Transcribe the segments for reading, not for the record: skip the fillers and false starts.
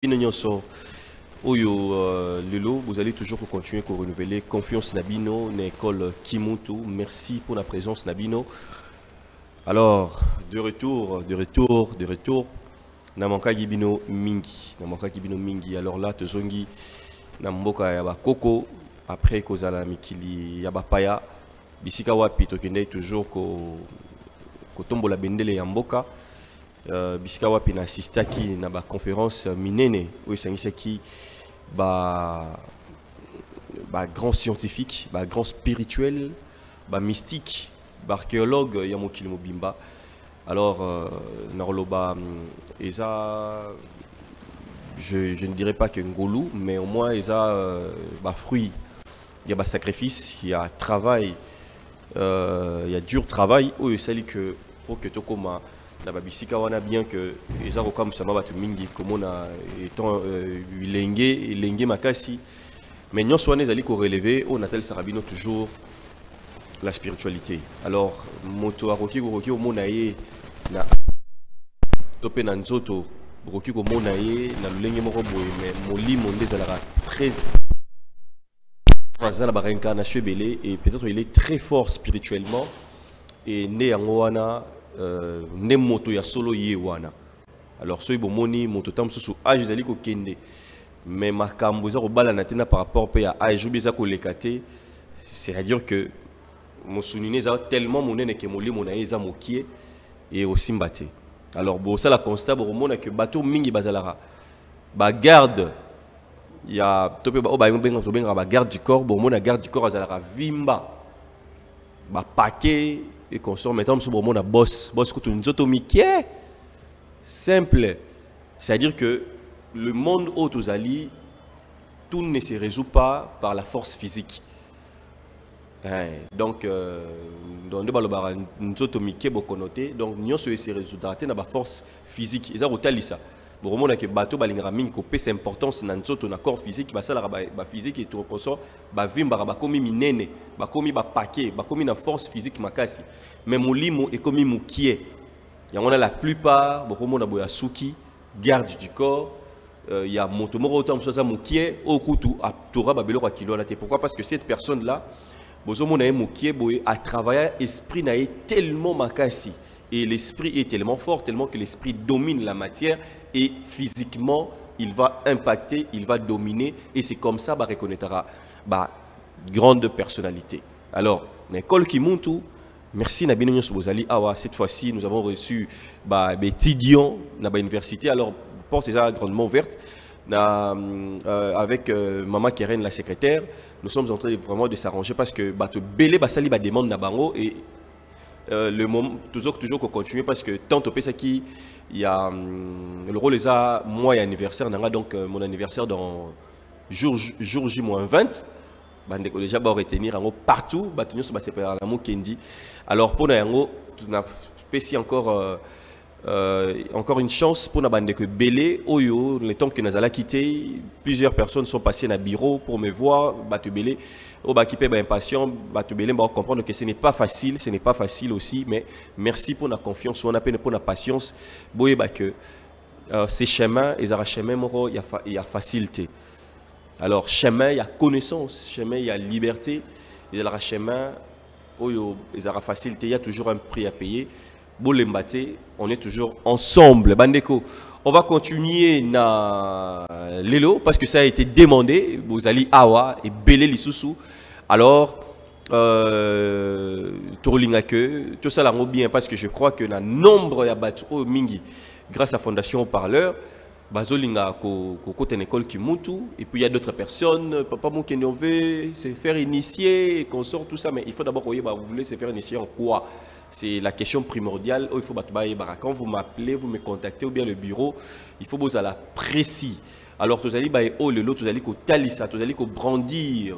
Nyonso Oyo Lelo, vous allez toujours continuer à renouveler confiance Nabino, l'école Kimutu. Merci pour la présence Nabino. Alors, de retour. Namanka Gibino Mingi. Alors là, Tezongi Namboka Yaba Koko. Après Kozala Mikili Yaba Paya. Bisika Wapi Tokende toujours ko Tombo la Bendele Yamboka. Bisika Wapi na assistaki na ba conférence minene où qui ba grand scientifique, ba grand spirituel, ba mystique, ba archéologue Yamokili Mobimba. Alors Naroloba Eza, je ne dirais pas que Ngolu, mais au moins Eza ba fruit, il y a ba sacrifice, il y a travail, il y a dur travail où il s'agit que pour que Tokoma na babisika wana bien que eza ko comme ça m'a batu mingi comme on a étant lenge makasi mais nyonso wana ezali ko relever on appelle Sarabino toujours la spiritualité. Alors moto akoki ko mona ye na topé na nzoto roki ko mona ye na lulenge moko boye mais molimo ndezalaka très la réincarnation belé et peut-être il est très fort spirituellement et né en wana ne moto ya solo ye wana. Alors soy bomoni moto tam susu âge ezali ko kende mais makambo za ko bala na tena par rapport pe ya âge obeza ko lekate, c'est-à-dire que mon sunine za tellement monene que molimo na eza mokie et aussi mbate. Alors bo ça la constat bo mona que bateau mingi bazalara ba garde ya topé ba benga to benga ba garde du corps bo mona garde du corps azalara vimba ba paquet et qu'on sort maintenant sur le boss que nous automiqués simple, c'est-à-dire que le monde autozali tout ne se résout pas par la force physique. Donc dans le balobara nous automiqués beaucoup noté donc nous se résoudra dans la force physique. Ils ont retali ça. Bon moment que bateau balingra mingi ko pèse importance dans notre corps physique ba sala ba physique et tout consort ba vimba ba komi minene ba komi ba paquet ba komi na force physique makasi mais molimo et komi mukie ya on a la plupart bon moment na boya suki garde du corps il y a moto moko autant ça mukie au kutu a tora ba belo kwa kilo na te. Pourquoi? Parce que cette personne là bozo mona mukie boye a travaillé esprit na tellement makasi. Et l'esprit est tellement fort, tellement que l'esprit domine la matière et physiquement, il va impacter, il va dominer et c'est comme ça qu'il reconnaîtra grande personnalité. Alors, l'école Kimuntu, merci Nabino Nyonso Bozali. Cette fois-ci, nous avons reçu des étudiants dans l'université. Alors, porte est grandement ouverte. Avec Maman Keren, la secrétaire, nous sommes en train vraiment de s'arranger parce que Bélé Basali demande Nabango et le moment toujours qu'on continue parce que tant au Pesaki il y a le rôle les a moi et anniversaire donc mon anniversaire dans jour J-20 déjà retenir en partout Kendi. Alors pour nous on a spécié encore une chance pour nous que Belé Oyo le temps que nous allons quitter plusieurs personnes sont passées dans le bureau pour me voir Belé au bas qui paie impatient Belé comprendre que ce n'est pas facile aussi mais merci pour la confiance on a peine pour la patience boye que ces chemins ils ont chemin il y a facilité. Alors chemin il y a connaissance, chemin il y a liberté, il y a chemin Oyo ils ont facilité, il y a toujours un prix à payer. On est toujours ensemble. Bandeko, on va continuer na Lelo parce que ça a été demandé. Vous allez Awa et Belé Lissousou. Alors, Tourlinga que tout ça là bien parce que je crois que le nombre de battu mingi grâce à Fondation Parleur. Bazolinga côté une école Kimutu et puis il y a d'autres personnes papa mon qui veut se faire initier et qu'on sort tout ça mais il faut d'abord vous voulez se faire initier en quoi? C'est la question primordiale. Il faut quand vous m'appelez, vous me contactez ou bien le bureau, il faut vous aller précis. Alors vous allez vous allez talisa, vous allez brandir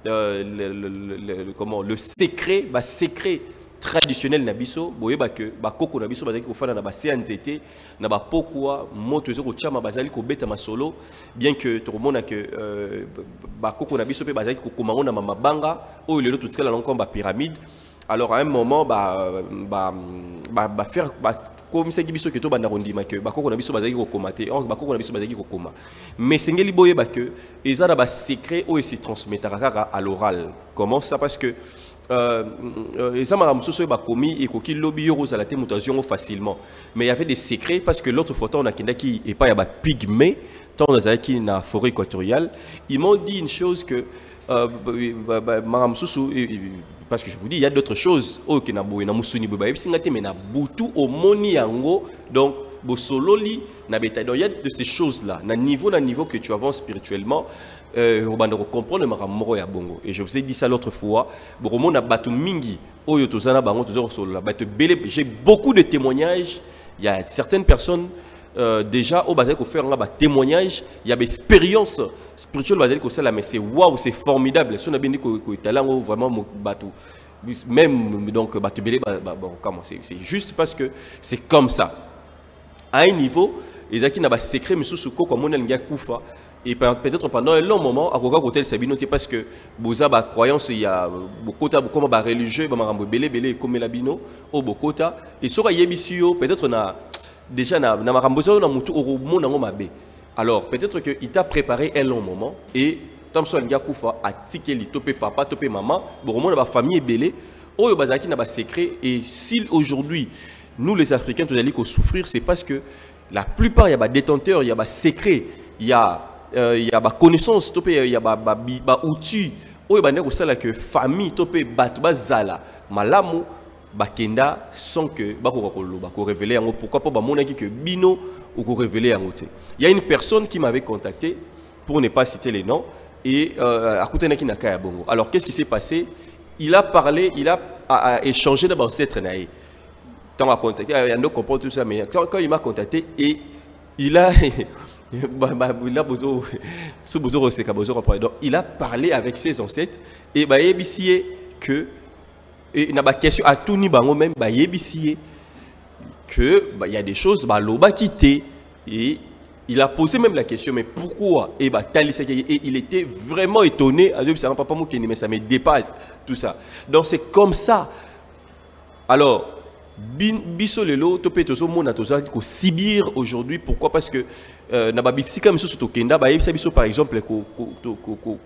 le secret, secret traditionnel nabiso boye que koko nabiso bazali ko fana na ba CNZT na ba pourquoi moto zo ko chama bazali ko beta masolo bien que tout le monde a que koko nabiso pe bazali ko komango na mabanga o lelo tout tikala na komba pyramide Alors à un moment faire comme ça qui biso que to banda rondima que ba koko na biso bazaki ko komate or ba koko na biso bazaki ko koma mais sengeli boye ba que ezala ba secret o se transmettra à l'oral. Comment ça? Parce que ça m'a ramené ba komi et ko ki lobby yo za la mutation facilement, mais il y avait des secrets parce que l'autre photo on a qui et pas il y a ba pygmée tant dans qui na forêt équatoriale. Ils m'ont dit une chose que parce que je vous dis, il y a d'autres choses. Oh, qui na boue na musuni boue baïb singate mais na boutou au moni yango donc bosololi na beta. Donc il y a de ces choses là. Na niveau que tu avances spirituellement, on va comprendre le maramoro ya bongo. Et je vous ai dit ça l'autre fois. Boromo na batu mingi. Oh yotozana bango tozoro solo la batu belé. J'ai beaucoup de témoignages. Il y a certaines personnes. Déjà au basé qu'on fait un témoignage, il y a des expériences spirituelles basées qu'on sait là, mais c'est waouh, c'est formidable. Si on a bien dit que talent vraiment bateau, même donc bateau belé, c'est juste parce que c'est comme ça. À un niveau, les acquis n'a pas secret, mais sous comme on a un koufa et peut-être pendant un long moment, à quoi côté c'est binoté parce que boza ba croyance il y a beaucoup de comme ba religieux, ba marambo belé comme la bino au bokota et sur yebisio peut-être na déjà, alors peut-être qu'il t'a préparé un long moment et tant que tu as tiqué topé papa, topé maman, la famille est belée, oh bazaki n'a pas secret et si aujourd'hui nous les Africains nous allons souffrir, c'est parce que la plupart il y a des détenteurs, il y a des secrets, il y a des connaissances, il y a des outils, oh que famille topé batba zala malamu. Bakenda sans que bako révéler pourquoi pas monaki que bino ou révéler en côté. Il y a une personne qui m'avait contacté pour ne pas citer les noms et à côté na kinaka bongo. Alors qu'est-ce qui s'est passé? Il a parlé, il a échangé d'abord cette naïe. Quand il m'a contacté, il y a un comprend tout ça mais quand il m'a contacté et il a il a parlé avec ses ancêtres et que et il y a des questions à tout niveau même que il y a des choses loba quitté et il a posé même la question mais pourquoi et il était vraiment étonné à dire papa mais ça me dépasse tout ça donc c'est comme ça alors biso lelo topé tozo mona toza ko sibir aujourd'hui pourquoi parce que na ba bisika miso to kenda ba yebisa biso par exemple ko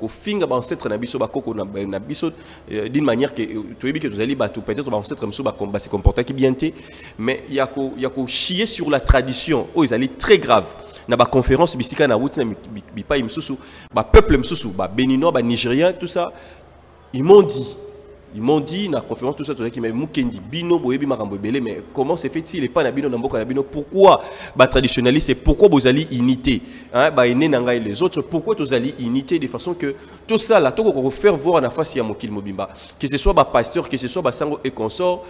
finga ba ancêtre na biso ba koko na biso d'une manière que to yebi que tozali ba peut-être ba ancêtre miso ba se comporter qui bien té mais il y a ko chier sur la tradition oh ils allaient très grave na ba conférence bisika na wuti na bi pa miso ba peuple miso ba béninois ba nigérien tout ça ils m'ont dit na conférence tout ça qui m'a mukendi bino boyebi makambo belé mais comment c'est fait-il pas na bino na mboka na bino pourquoi ba traditionnaliste et pourquoi vous allez unité hein ba ene nanga et les autres pourquoi vous allez unité de façon que tout ça là tout ko faire voir na face ya mokil mobimba que ce soit ba pasteur que ce soit ba sango et consort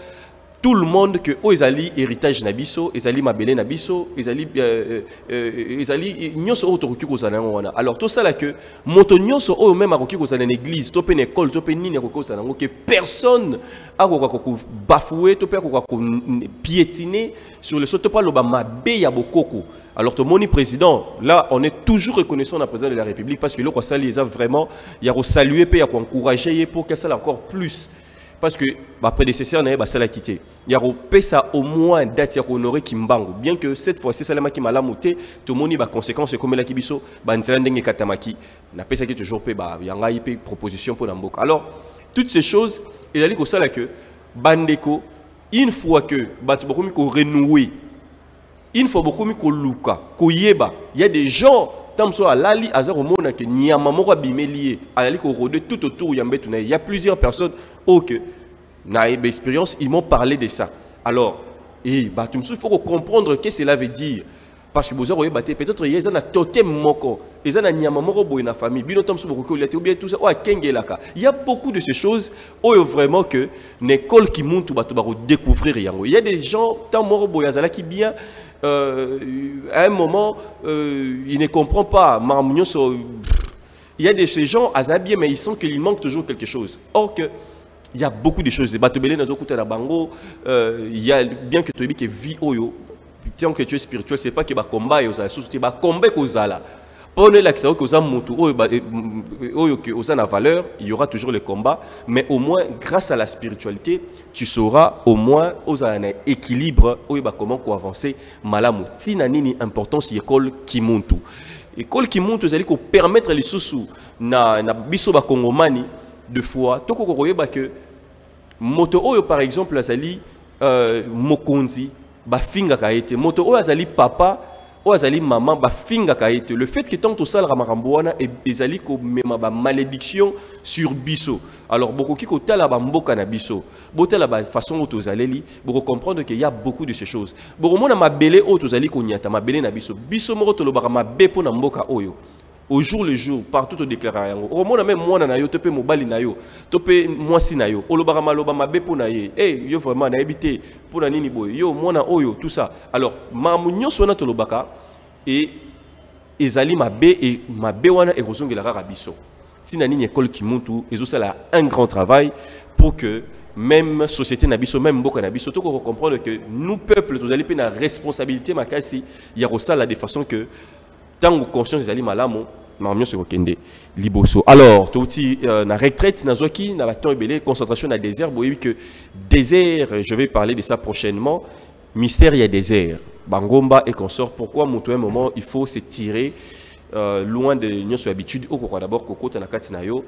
tout le monde que Oezali héritage nabiso, Ezali mabele nabiso, Ezali nyoso autoroki kozana wana. Alors tout ça là que moto nyoso o même akoki kozana église, to pe école, to pe nini akoki kozana que personne akoka ko bafouer, to pe akoka ko piétiner sur le sol to pas loba mabe ya bokoko. Alors tout moni président, là on est toujours reconnaissant la président de la République parce que le roi Sali a vraiment il a saluer pe a encourager pour que ça encore plus. Parce que ma prédécesseur n'a pas ça quitté. Il y a ça au moins date à honorer Kimbango. Bien que cette fois-ci, ça qui m'a lamouté, tout le monde a conséquences comme la Kibiso, Banzerandeng et Katamaki. N'a pas ça qui toujours paie, il y a une proposition pour Namboka. Alors, toutes ces choses, il a dit que ça là que Bandeko, une fois que Batbokomi ko renoué, une fois beaucoup ko luka, ko yeba, il y a des gens. Tant que Lali Azaromona que Niamamora Bimelié, Alali ko rôder tout autour Yambetuna. Il y a plusieurs personnes que na expérience, ils m'ont parlé de ça. Alors, il faut comprendre ce que cela veut dire. Parce que vous avez peut-être il y a un totem moko, il y a un Niamamoro boy na famille, bien entendu ou bien tout ça, il y a beaucoup de ces choses où vraiment que l'école qui monte ou découvrir il y a des gens tant moro boy qui bien à un moment, il ne comprend pas. Il y a de ces gens bien, mais ils sentent qu'il manque toujours quelque chose. Or que il y a beaucoup de choses. Il y a bien que tu es vie oyo, tant que tu es spirituel, c'est pas que tu combat, c'est combat. Prenez l'accès aux moto, aux valeur, il y aura toujours le combat, mais au moins, grâce à la spiritualité, tu sauras au moins aux un équilibre, comment avancer. Malamu, tina nini importance l'école qui monte. L'école qui monte, c'est pour permettre les sous na biso ba kongomani de fois. Toko koyeba que moto oyo par exemple azali mokonzi ba finga ka été moto oyo azali papa. Azali maman ba finga ka été le fait que tant tout ça la maramboana et ezali ko mema ba malédiction sur biso alors beaucoup qui ko tala ba mboka na biso botala ba façon auto zaleli pour comprendre qu'il y a beaucoup de ces choses bon mona mabele auto zali ko nyata mabele na biso biso moko to lobaka mabe po na mboka oyo au jour le jour partout au déclarer yango au moment même moi na yo topé mobali na yo topé mwasi na yo olobaka maloba mabe po na ye eh yo vraiment na ebité po na nini boy yo mona oyo tout ça alors mamu nyonso na to lobaka et ezali mabe et mabe wana ekozongela kaka biso tina nini école ki muntu ezosala un grand travail pour que même société na biso même mboka na biso to ko comprendre que nous peuple tozali pe na responsabilité makasi ya kosala de façon que tango conscience ezali malamu na se kokende liboso alors touti na retraite na zoki na baton ebele concentration na désert boyebi que désert je vais parler de ça prochainement mystère il y a désert bangomba et consort pourquoi à un moment il faut se tirer loin de notre habitude au quoi d'abord kokota na kati na yo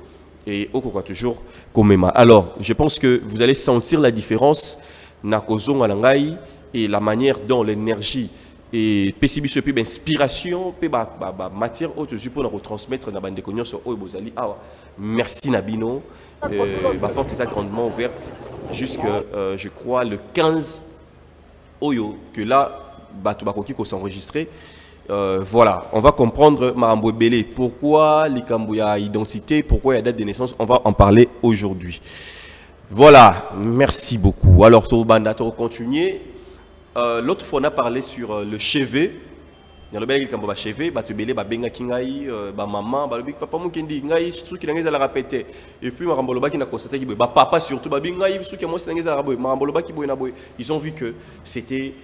et au quoi toujours komema alors je pense que vous allez sentir la différence na kozonga alangai et la manière dont l'énergie et pessimisme puis inspiration puis matière autre pour nous retransmettre na bande konyo sur bozali ah merci Nabino ma porte est grandement ouverte jusqu'à je crois le 15 oyo que là bato bakoki ko s'enregistrer voilà on va comprendre marambo belé pourquoi likambo ya identité pourquoi il y a date de naissance on va en parler aujourd'hui voilà merci beaucoup alors to banda to continuer l'autre fois on a parlé sur le chevet dans le bel kambo ba chevet ba tebele ba benga kingai ba maman ba big papa mukendi ngai suki nangeza la répéter et puis marambo lobaki na constater ki ba papa surtout ba bingai suki moi nangeza la boy marambo lobaki boy na boy ils ont vu que c'était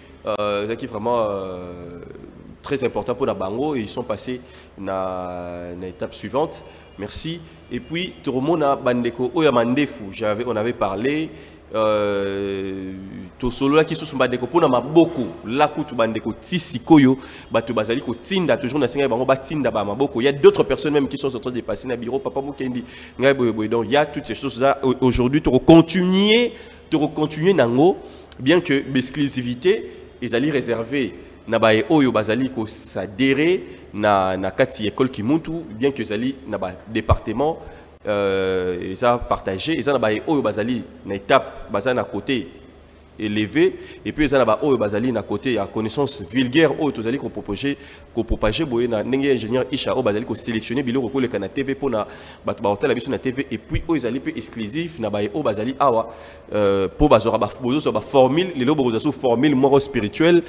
qui vraiment très important pour la bango et ils sont passés na étape suivante merci et puis tout le monde a bandeko oyamandefu on avait parlé to solo la kiso bandeko pona maboko la kutu bandeko tisikoyo bato bazali ko tinda toujours na singa bango batinda ba maboko il y a d'autres personnes même qui sont en train de passer na bureau papa mukendi ngai boy donc il y a toutes ces choses là aujourd'hui to continuer nango bien que l'exclusivité ils allaient réserver na bae oyo bazali ko s'adhérer na kati école ki muntu bien que zali na ba département ils ont partagé ils ont na bae oyo bazali na étape bazana côté élevé et puis ils ont na ba oyo bazali na côté à connaissance vulgaire oyo tozali ko propager boye na ndenge ingénieur Isha o bazali ko sélectionner biloko ko le kana TV pour na ba hôtel biso na TV et puis oyo zali peu exclusif na bae oyo bazali awa pour bazora ba bozo ba formule les lobo bozo formule moro spirituelle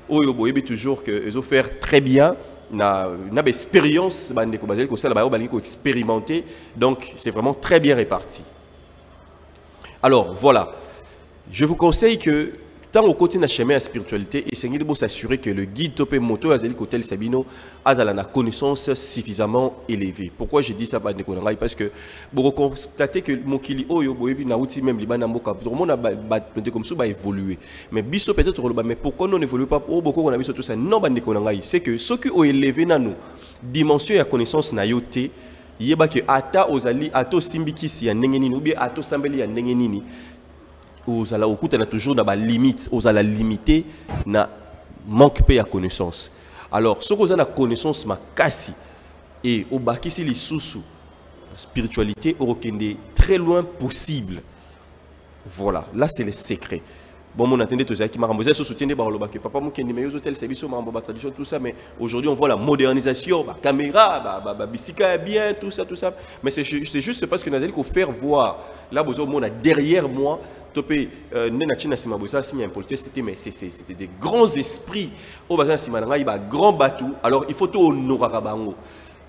oyo boyebi toujours que ils ont faire très bien na expérience bandeko bazali ko sala ba bazali ko expérimenter donc c'est vraiment très bien réparti alors voilà je vous conseille que tant au côté de chemin à spiritualité essayez de s'assurer que le guide topé moto azali côté Sabino azala na connaissance suffisamment élevée pourquoi je dis ça bandeko ngai parce que vous constatez que mokili oyo boyebi na outil même libana mboka tout le monde a comme ça va évoluer mais biso peut-être mais pourquoi nous n'évoluons pas pour beaucoup on a biso tout ça non bandeko ngai c'est que ceux qui ont élevé na nous dimension ya connaissance na yote yeba que ata ozali ato simbikisi ya ndenge nini ou bien ato sambeli ya ndenge nini ozala okuta na toujours na ba limite ozala limité na manque pe ya connaissance alors ce que na connaissance makasi et obakisi lisusu spiritualité orokende très loin possible voilà là c'est le secret bon mon attendez tout ça qui m'a remboursé ce soutien des barolo que papa mukendi mais aux hôtels service mambo ba tradition tout ça mais aujourd'hui on voit la modernisation ba caméra ba bisika bien tout ça mais c'est juste parce que nous allons qu'on faire voir là besoin mon derrière moi topé nena china sima bosa signe impolitesse c'était mais c'était des grands esprits au bazin sima ngai ba grand bateau alors il faut tout honorer bango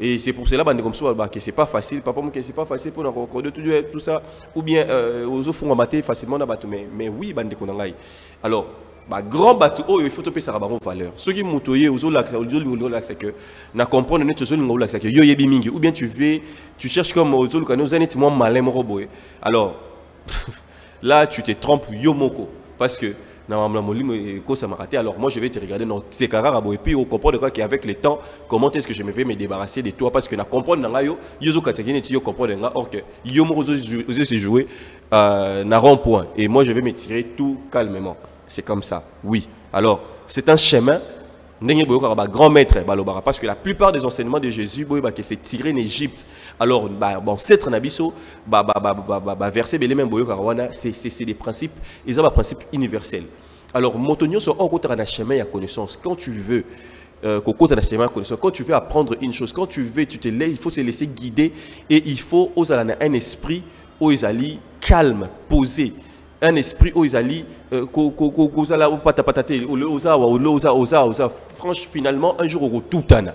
et c'est pour cela comme ça que c'est pas facile papa moi que c'est pas facile pour nous recorder tout ça ou bien aux autres font mater facilement na bateau mais oui bande konangai alors Bah, grand bateau, oh, il faut te payer sa valeur. Ce qui m'outoye, c'est que, na comprendre net c'est que yo yebi mingi, ou bien tu cherches comme aux autres nous anet moi malin roboé. Alors là tu te trompes yo moko parce que normalement ça m'a raté. Alors moi je vais te regarder dans ces carats et puis on comprend de quoi qu'avec le temps comment est-ce que je me vais me débarrasser de toi parce que na comprendre dans yo yo katakine tu yo comprendre nga or que yo moko se jouer na rond point et moi je vais me tirer tout calmement. C'est comme ça, oui. Alors, c'est un chemin. Grand maître, parce que la plupart des enseignements de Jésus, c'est tiré en Égypte. Alors, bon, c'est nabiso, verset c'est des principes, ils ont un principe universel. Alors, montonio sur un côté d'un chemin à connaissance. Quand tu veux, quand tu veux apprendre une chose, quand tu veux, tu te laisses, il faut se laisser guider et il faut oser un esprit, oser calme, posé. Un esprit où ils allaient franchement finalement un jour au retoutana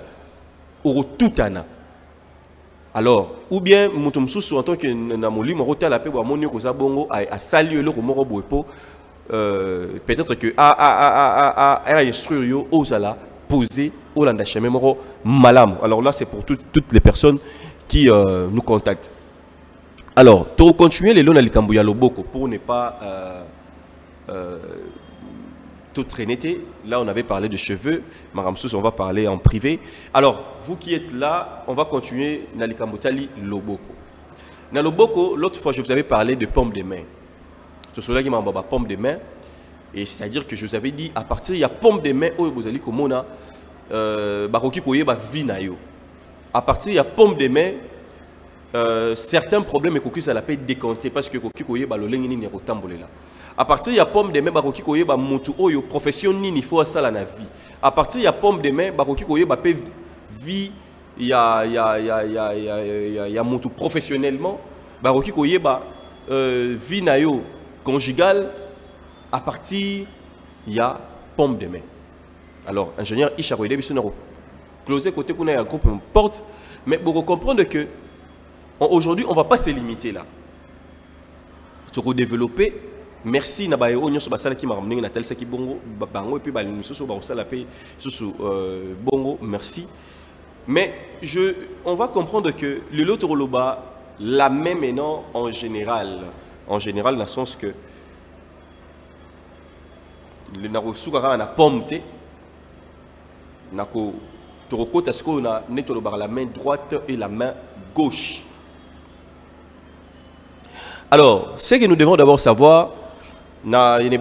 alors ou bien mutumsusu en tant que namoli mon hôtel appelé wa monio koza bongo a sali le romoro boepo peut-être que a instruire yo osala poser au landa chemin moro malam. Alors là c'est pour toutes les personnes qui nous contactent. Alors, pour continuer les lois à l'Ikambuya Loboko, pour ne pas tout traîner, là on avait parlé de cheveux, Madame Sous, on va parler en privé. Alors, vous qui êtes là, on va continuer dans l'Ikambutali Loboko. Dans Loboko, l'autre fois je vous avais parlé de pommes de main. Tout cela qui m'a dit pommes de main, et c'est-à-dire que je vous avais dit, à partir il y a pommes de main, où vous allez comme on a, baroki koye ba vinayo. À partir il y a pommes de main. Certains problèmes et ça la peut décanter parce que koki koye ba lolenge ni rotambolela. À partir il y a pomme de main ba koki koye ba mutu oyo profession ni il faut ça la na vie. À partir il y a pomme de main ba koki koye ba pe vie il y a mutu professionnellement ba koki koye ba vie na yo conjugale. À partir il y a pomme de main. Alors ingénieur Isha koye biso na closer côté qu'on a un groupe porte mais pour comprendre que aujourd'hui, on ne va pas se limiter là. Pour développer, merci Nabaye Onyo Sobasala qui m'a ramené na tel qui bongo bango et puis nous sommes sur la paix bongo merci. Mais on va comprendre que le lot Roloba la même maintenant en général dans le sens que le narosugara na pomme té nako toroko tasko na netoloba la main droite et la main gauche. Alors, ce que nous devons d'abord savoir, dans les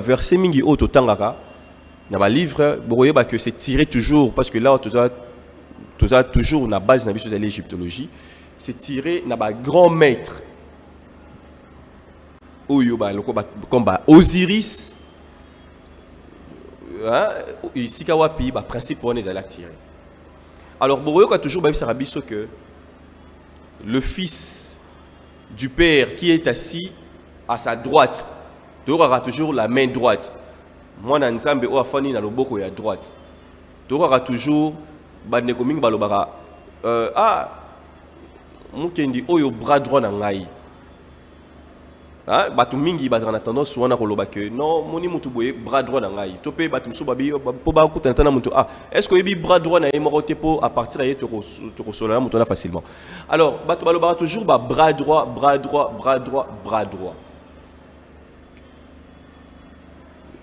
versets mingi auto tangaka, dans le livre, que c'est tiré toujours, parce que là, tu as toujours une base dans l'égyptologie, c'est tiré dans le grand maître, comme Osiris, ici, le principe pour nous allons tirer. Alors, il y a toujours que le fils du père qui est assis à sa droite, tu auras toujours la main droite. Moi, je suis à la droite. Tu auras toujours le bras droit. Batu mingi bazana tendance souvent na koloba que non moni mutu boye bras droit na ngai topé batu so babi po ba ko tantana mutu est-ce que yebi bras droit na yemorote po à partir de to kosola mutu na facilement. Alors batu baloba toujours ba bras droit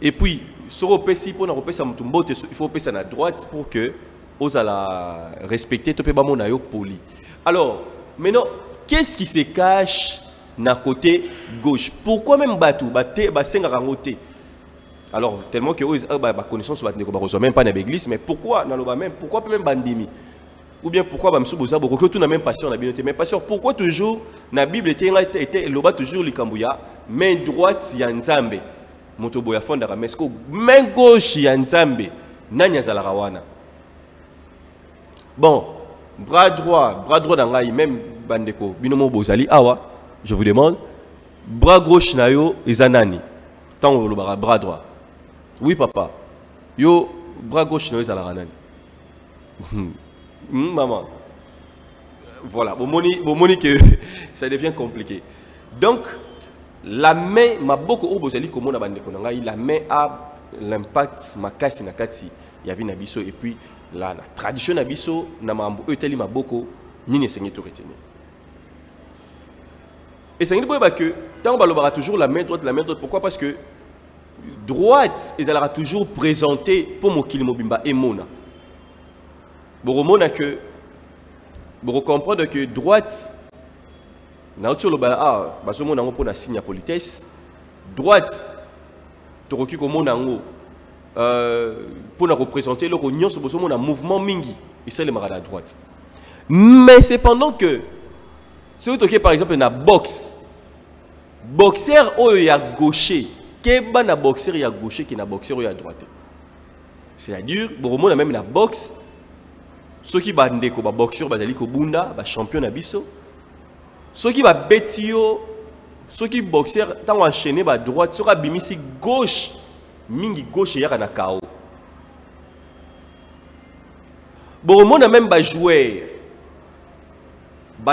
et puis sur pesi pour na repesa mutu mbote il faut pesa na droite pour que osala respecter topé ba mona yo poli. Alors maintenant qu'est-ce qui se cache na côté gauche? Pourquoi même batu basenga rangote? Alors tellement que connaissance même pas dans l'église, mais pourquoi même pourquoi même bandimi? Ou bien pourquoi bamsuboza beaucoup tout na même passion na binoté mais passion pourquoi toujours na Bible était loba toujours likambuya main droite ya Nzambe moto boya fonda ramesko main gauche ya Nzambe nanya za la rawana. Bon bras droit dans même bandeko binomo bozali awa. Je vous demande, bras gauche na yo ezanani. Tant le bras droit. Oui papa. Yo bras gauche na yo ezalaranani. Maman. Voilà, bon moni que ça devient compliqué. Donc la main ma beaucoup au bozali comme on a bandé konanga la main a l'impact makasi na kati ya vi na biso et puis la tradition na biso na mambo eteli maboko nini sengi to retenir et sengi boyeba que tant balobara toujours la main droite pourquoi parce que droite elle sera toujours présentée pour mokili mobimba emona boromona que pour comprendre que droite na otio lo bala bazomona ngo pona signe ya politesse droite tokoki komona ngo pour représenter le rognon sur un mouvement mingi et c'est le marada à droite mais cependant que si vous toquez par exemple na boxe boxeur oh il y a gaucher keba na boxeur il y a gaucher qui na boxeur il y a droite c'est-à-dire bon on a même la boxe ceux qui bandé ko ba boxeur bazali ko bunda ba champion na biso ceux qui ba betio ceux qui boxeur tant enchaîné ba droite sera bimisi gauche mingi gauche ya na kao boromona même ba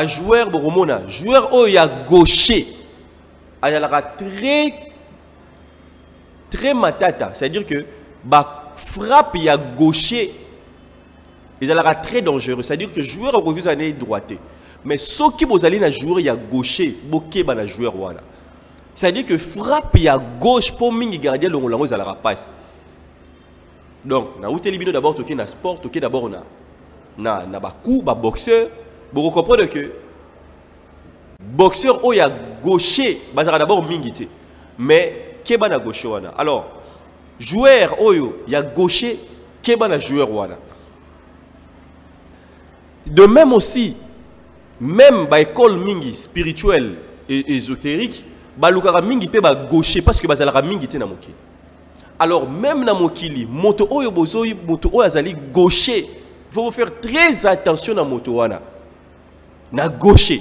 joueur boromona joueur oh ya gaucher ayala très matata c'est à dire que ba frappe ya gaucher ils ayala très dangereux c'est à dire que joueur au refuse d'aller droité mais ceux qui bozali na joueur ya gaucher bokeba na joueur wana c'est-à-dire que frappe à gauche pour mingi gardien le lango za la rapace donc na outeli bino d'abord toquer na sport toquer d'abord na ba coup ba boxeur pour comprendre que boxeur o ya gaucher bazara d'abord mingi té mais keba na gauche wana alors joueur oyo ya gaucher keba na joueur wana de même aussi même ba école mingi spirituelle et ésotérique balukara mingi pe ba gaucher parce que bazalaka mingi te na mokili alors même na mokili moto oyo bozoi moto oyo azali gaucher faut faire très attention na moto wana na gaucher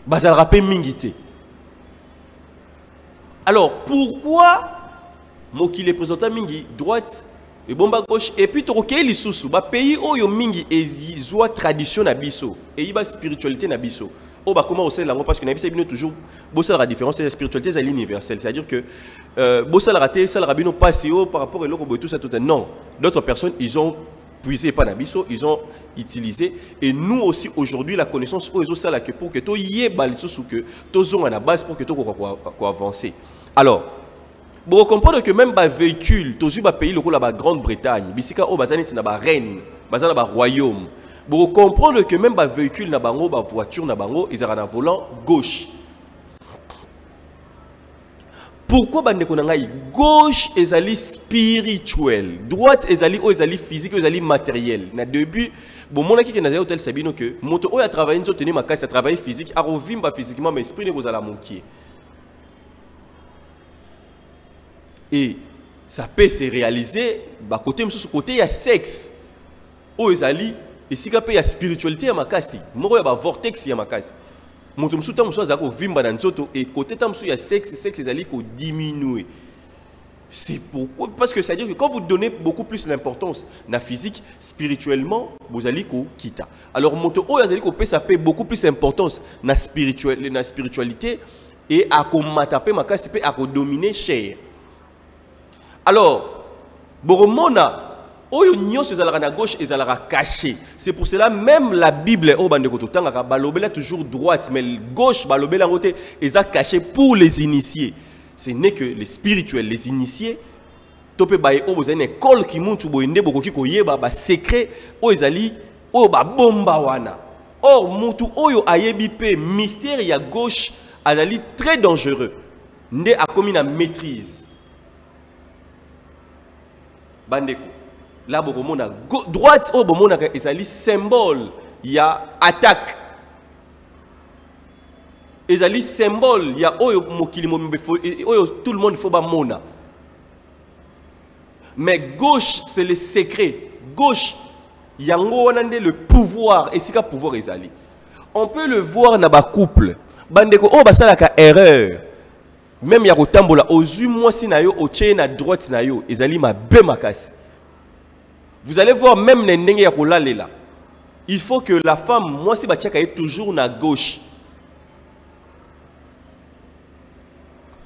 bazalaka pe mingi te alors pourquoi mokili présentant mingi droite et bomba gauche et puis tokokei lisusu ba pays oyo mingi ezwa tradition na biso et iba spiritualité na biso oh bah comment on sait langue parce que nabi sabino toujours bossa la différence c'est la spiritualité c'est l'universel c'est à dire que bossa la raté ça la rabino passe haut par rapport à l'autre tout ça tout non d'autres personnes ils ont puisé pas nabiso ils ont utilisé et nous aussi aujourd'hui la connaissance aux ça là que pour que to yé baliso que tozon à la base pour que to quoi avancer alors bon comprendre que même ba véhicule tozu ba pays le la Grande-Bretagne bisika o bazani na ba reine bazana ba royaume. Pour comprendre que même les véhicules, les voitures, ils ont un volant gauche. Pourquoi les gauche est spirituel, droite est physique, est matériel. Au début, bon, mon qui est dans hôtel Sabino que moto a travaillé sur tenir ma casse, a travaillé physique, a revimba physiquement, mais esprit ne vous a la manquer. Et ça peut se réaliser, bah côté il y a sexe, où et si il y a spiritualité, il y a makasi. Il y a un vortex, il y a makasi. Mon tom soutam soit zako vimba dans nzoto et côté tam sou il y a sexe c'est allé ko diminuer. C'est pourquoi parce que ça veut dire que quand vous donnez beaucoup plus d'importance na physique spirituellement vous allez ko kita. Alors moto o allez ko ça paie beaucoup plus d'importance na spiritualité et à ko mataper makasi pe à ko dominer chair. Alors boromona oyo nyonso ezalaka na gauche ezalaka caché. C'est pour cela même la Bible o bande ko totanga balobela toujours droite mais gauche balobela côté eza caché pour les initiés. Ce n'est que les spirituels, les initiés. Topé baye o bozane école ki muntu boyende bokoki koyeba ba secret o ezali o ba bomba wana. Or muntu oyo ayebi pe mystère ya gauche azali très dangereux. Nde akomi na maîtrise. Bandeko là bomona droite au bomona ezali symbole il y a attaque ezali symbole il y a oyo mokili oyo tout le monde faut ba mona mais gauche c'est le secret gauche yango wanande le pouvoir et sika pouvoir ezali on peut le voir na ba couple bandeko o basalaka erreur même ya kotambola ozui mwasi na yo otie na droite na yo ezali mabe makasi. Vous allez voir même les ndenge ya kolalela. Il faut que la femme, moi si batiaka est toujours na gauche.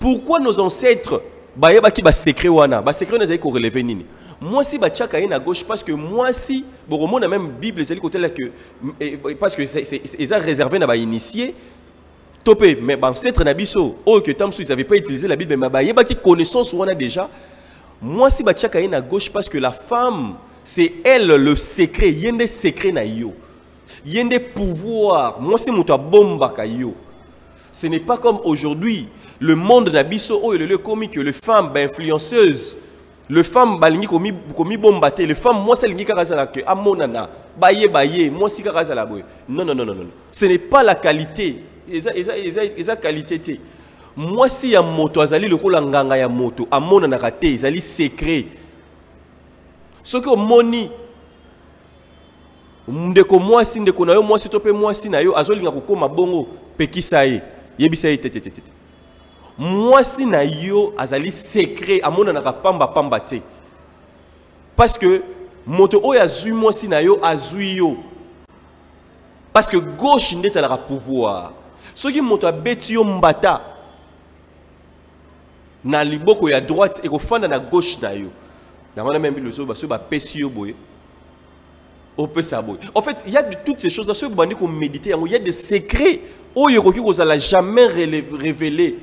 Pourquoi nos ancêtres bayebaki ba secret wana, ba secret na zali ko relever nini? Moi si ba tchaka à gauche parce que moi si bon on a même Bible zali côté là que parce que c'est réservé na ba initié topé mais ba ancêtre na biso oh que tant ils avaient pas utilisé la Bible mais bayebaki connaissance wana déjà. Moi si ba tchaka à gauche parce que la femme c'est elle le secret, yende secret na yo. Yende pouvoir, moi si muta bomba ka yo. Ce n'est pas comme aujourd'hui. Le monde n'abisso oh le comique les femmes influenceuses les femmes balingi komi bombate les femmes moi c'est lingi karazala que amonana baye moi si karazala boy non ce n'est pas la qualité eza qualité moi si ya moto azali le kola nganga ya moto amonana raté ezali secret ce que moni ndeko moi si ndeko na yo moi si topé moi si na yo azolinga kokoma bongo pekisa ye yebisa ye tete moi si na yo azali secret amona na pamba te parce que moto oyo azui moi si na yo azui yo parce que gauche nde ezalaka pouvoir soki moto abeti yo mbata na liboko ya droite ekofanda na gauche na yo yango na même biloso baso bapesi yo boye opesa boye en fait il y a de toutes ces choses là soki bandi ko méditer il y a des secrets oyo koki kozala jamais révélé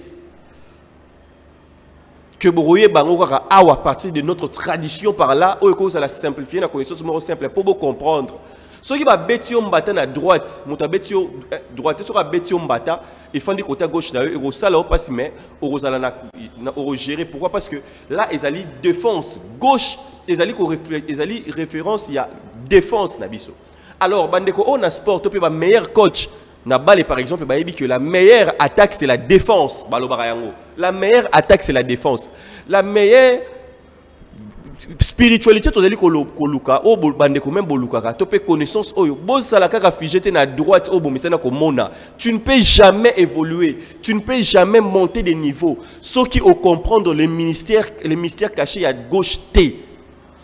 que Boroye Bangoka a à partir de notre tradition par là, où cause à la simplifier, la connaissance more simple pour vous comprendre. Ce qui va bétion mbata à droite, monta bétion droite, sur la bétion mbata, et font du côté gauche là, et au salon passe mais au gérer. Pourquoi? Parce que là, ils allaient défense gauche, ils allaient référence il y a défense nabiso. Alors bandeko on a sport, top le meilleur coach. Nabale par exemple, que la meilleure attaque c'est la défense. La meilleure attaque c'est la défense. La meilleure spiritualité tozali koluka o bande ko même boluka to pe connaissance oyo bo sala kaka figete na droite o bomisana ko mona. Tu ne peux jamais évoluer, tu ne peux jamais monter des niveaux. Ceux qui ont comprendre les mystères cachés à gauche T.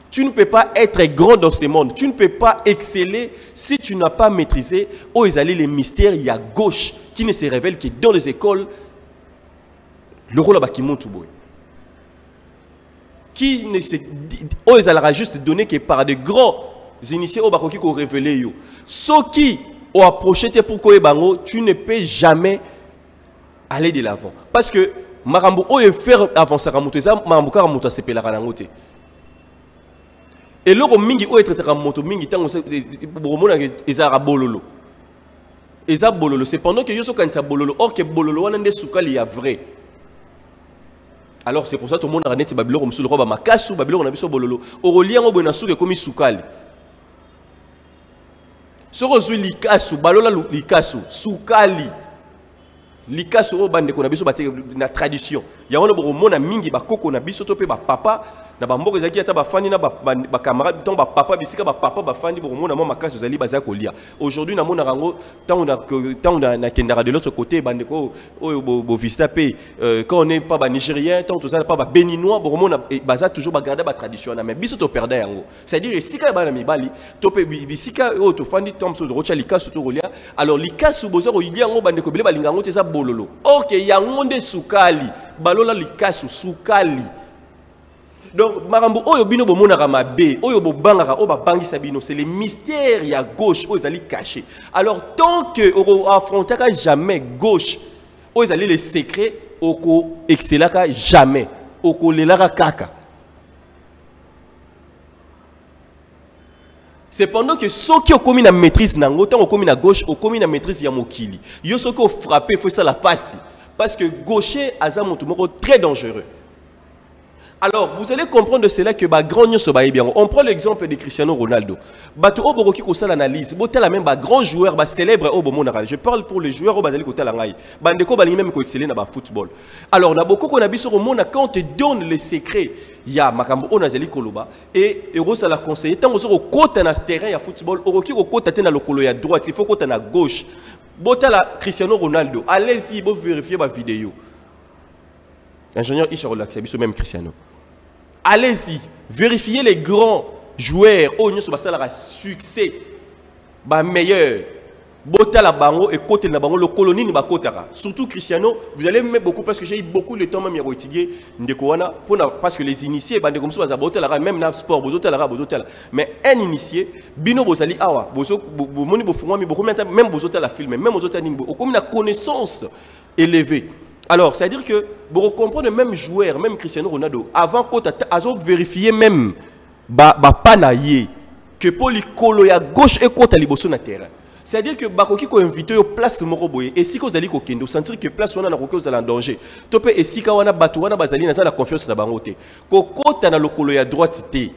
Tu ne peux pas être grand dans ce monde. Tu ne peux pas exceller si tu n'as pas maîtrisé où ils allaient les mystères. Il y a gauche qui ne se révèle que dans les écoles. Le rôle qui monte qui ne se où ils allaient juste donner que par de grands initiés au bakoki qu'on révélé yo. Ceux qui ont approché pour quoi bango, tu ne peux jamais aller de l'avant parce que marambo o faire avancer ramoto ça marambo ka ramoto se pela kana ngote. Et l'euro mingi ou être moto mingi tango bomona ezara bololo. Eza bololo c'est pendant que yo so kanisa bololo or que bololo wana nde sukali ya vrai. Alors c'est pour ça tout le monde a net babilo comme sur le roba makasu babilo na biso bololo. Orolia ngo bona suke komi sukali. Soro zui likasu balola likasu sukali. Likasu o bande ko na biso bate na tradition. Ya wana bomona mingi bakoko na biso to pe ba papa na bamboka ezaki ata bafani na ba camarade tant ba papa bisika ba papa bafani bo mona mama makasi zali baza kolia. Aujourd'hui na mona rango tant on a kendara de l'autre côté bande ko oyo bo visita pe quand on n'est pas ba nigérien tant to ça pas ba béninois bo mona baza toujours ba garder ba tradition na mais biso to perdre yango. C'est-à-dire sika ba na mibali to pe bisika o to fandi tant so rocha likasu to rolia. Alors likasu bozo ko yili yango bande ko bile balinga ngo te za bololo. OK yango nde sukali balola likasu sukali. Donc, marambo oyo bino bomonaka mabe, oyo bobangaka o babangisa bino, c'est les mystères ya gauche oyo ezali caché. Alors tant que on affrontera jamais gauche, oyo ezali les secrets oko excelaka jamais, oko lelaka kaka. Cependant que ceux qui ont commis la maîtrise nango, tant ont commis la gauche, ont commis la maîtrise ya mokili. Yo ceux qui ont frappé, faut ça la passe parce que gaucher azamoto moko très dangereux. Alors, vous allez comprendre de cela que grand nyo so ba bien. On prend l'exemple de Cristiano Ronaldo. Bato oboroki ko sala analyse, botel la même grand joueur célèbre au monara. Je parle pour les joueurs au bazali ko tala ngai. Bandeko balingi même ko exceller na ba football. Alors, na boko ko na biso ko mona quand on te donne les secrets, ya makambo on azali koloba et ça la conseiller tant ko kota na terrain ya football, oroki ko kota te na lokolo ya droite, il faut kota na gauche. Botala Cristiano Ronaldo, allez-y, vous vérifiez ma vidéo. Ingénieur Isha relaxé, même Cristiano. Allez-y, vérifiez les grands joueurs. Oh, nous sommes à succès. Bah meilleur. Bota la bango et côté la bango, le colonie ni bakotara. Surtout Cristiano, vous allez mettre beaucoup parce que j'ai eu beaucoup de temps même à étudier Ndekoana parce que les initiés, bande comme ça, bota la même dans sport, bota la bota la. Mais un initié, bino bozali awa, bozo moni bofungwa mi beaucoup même bota la film, même bota nimbo, comme une connaissance élevée. Alors, c'est-à-dire que pour comprendre même joueur, même Cristiano Ronaldo, avant kota azo vérifier même ba panaye que pour les colo ya gauche et kota liboso na terrain. C'est-à-dire que bakoki ko invité au place moko boye et si ko zali ko kendo sentir que place wana na koki ozala en danger topé et si ka wana batu wana bazali na la confiance na bango te ko kota na lokolo ya droite te.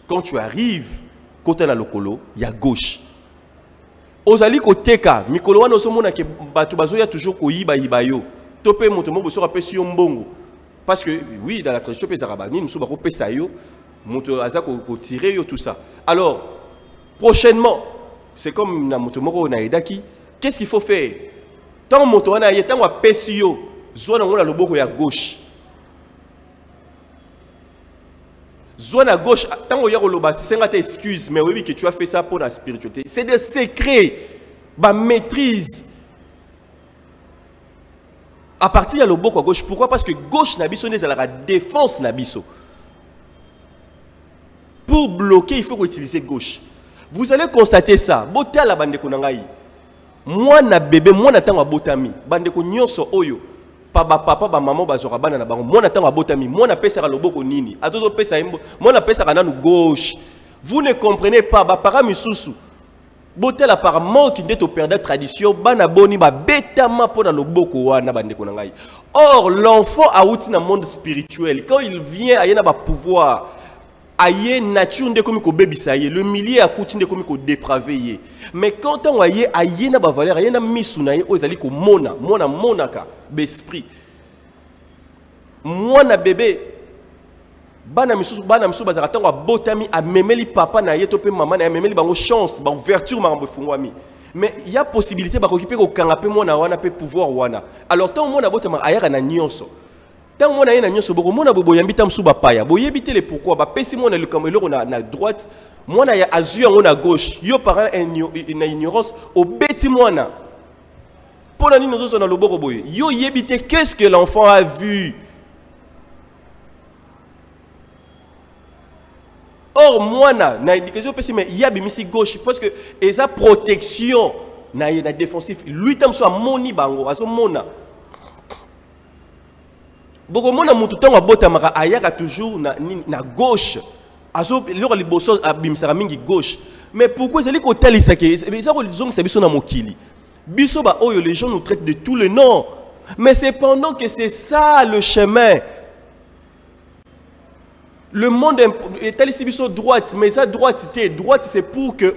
Quand tu arrives kota na lokolo ya gauche ozali ko teka mikolo wana osomona ke batu bazoya toujours ko yiba yo topé moto mo boso rapesi yo mbongo parce que oui dans la tradition pesa rabani muso bako pesa yo moto aza ko tirer yo tout ça. Alors prochainement, c'est comme na motomoro na edaki, qu'est-ce qu'il faut faire? Tant moto wana ye tant wa pesio, zona ngona loboko ya gauche. Zona gauche, tant o ya loba, c'est ngata excuse, mais oui que tu as fait ça pour la spiritualité. C'est des secrets, ba maîtrise. À partir de loboko à gauche, pourquoi? Parce que gauche na biso n'est la défense na biso. Pour bloquer, il faut utiliser gauche. Vous allez constater ça. Bota la bande konangai. Moi na bébé, moi na tango botami. Bande ko nyonso oyo. Pa ba papa ba maman ba zora bana na bango. Moi na tango botami. Moi na pesa ka loboko nini. Atozo pesa imbo. Moi na pesa kana gauche. Vous ne comprenez pas ba para misusu. Bota la par manque d'être perdre tradition. Bana boni ba betama po na loboko wana bande konangai. Or l'enfant a outi na monde spirituel. Quand il vient ayena ba pouvoir aye nature nde komi ko bebisa ye le milieu akuti nde komi ko dépraver. Mais quand on aye aye na ba valeur aye na misu na ye ozali ko mona monaka besprit mwana bébé bana misu bazaka tango botami a memeli papa na ye to pe maman na ye memeli bango chance ba ouverture marambo fungwami. Mais il y a possibilité ba ko kipe ko kangape mona wana pe pouvoir wana. Alors tant mona botama ayaka na nyonso. Tant que je suis beaucoup de gens qui sont paya. Si le pourquoi, si je suis à droite, moi je suis à azur à gauche. Je suis une ignorance au bêtis moi. Pour la nous sommes dans le boro. Yo yebite qu'est-ce que l'enfant a vu. Or moi na éducation mais il y a bimisi gauche parce que et sa protection na défensif. Lui tam so moni bango azo mona. Beaucoup de gens qui botamaka ayaka toujours na gauche. Azo loro liboso abimsara mingi gauche. Mais pourquoi c'est ko talisa ke ça ko disons c'est biso na mokili. Biso ba oyo les gens nous traitent de tous les noms. Mais c'est pendant que c'est ça le chemin. Le monde est talisi biso droite, mais ça droite c'est pour que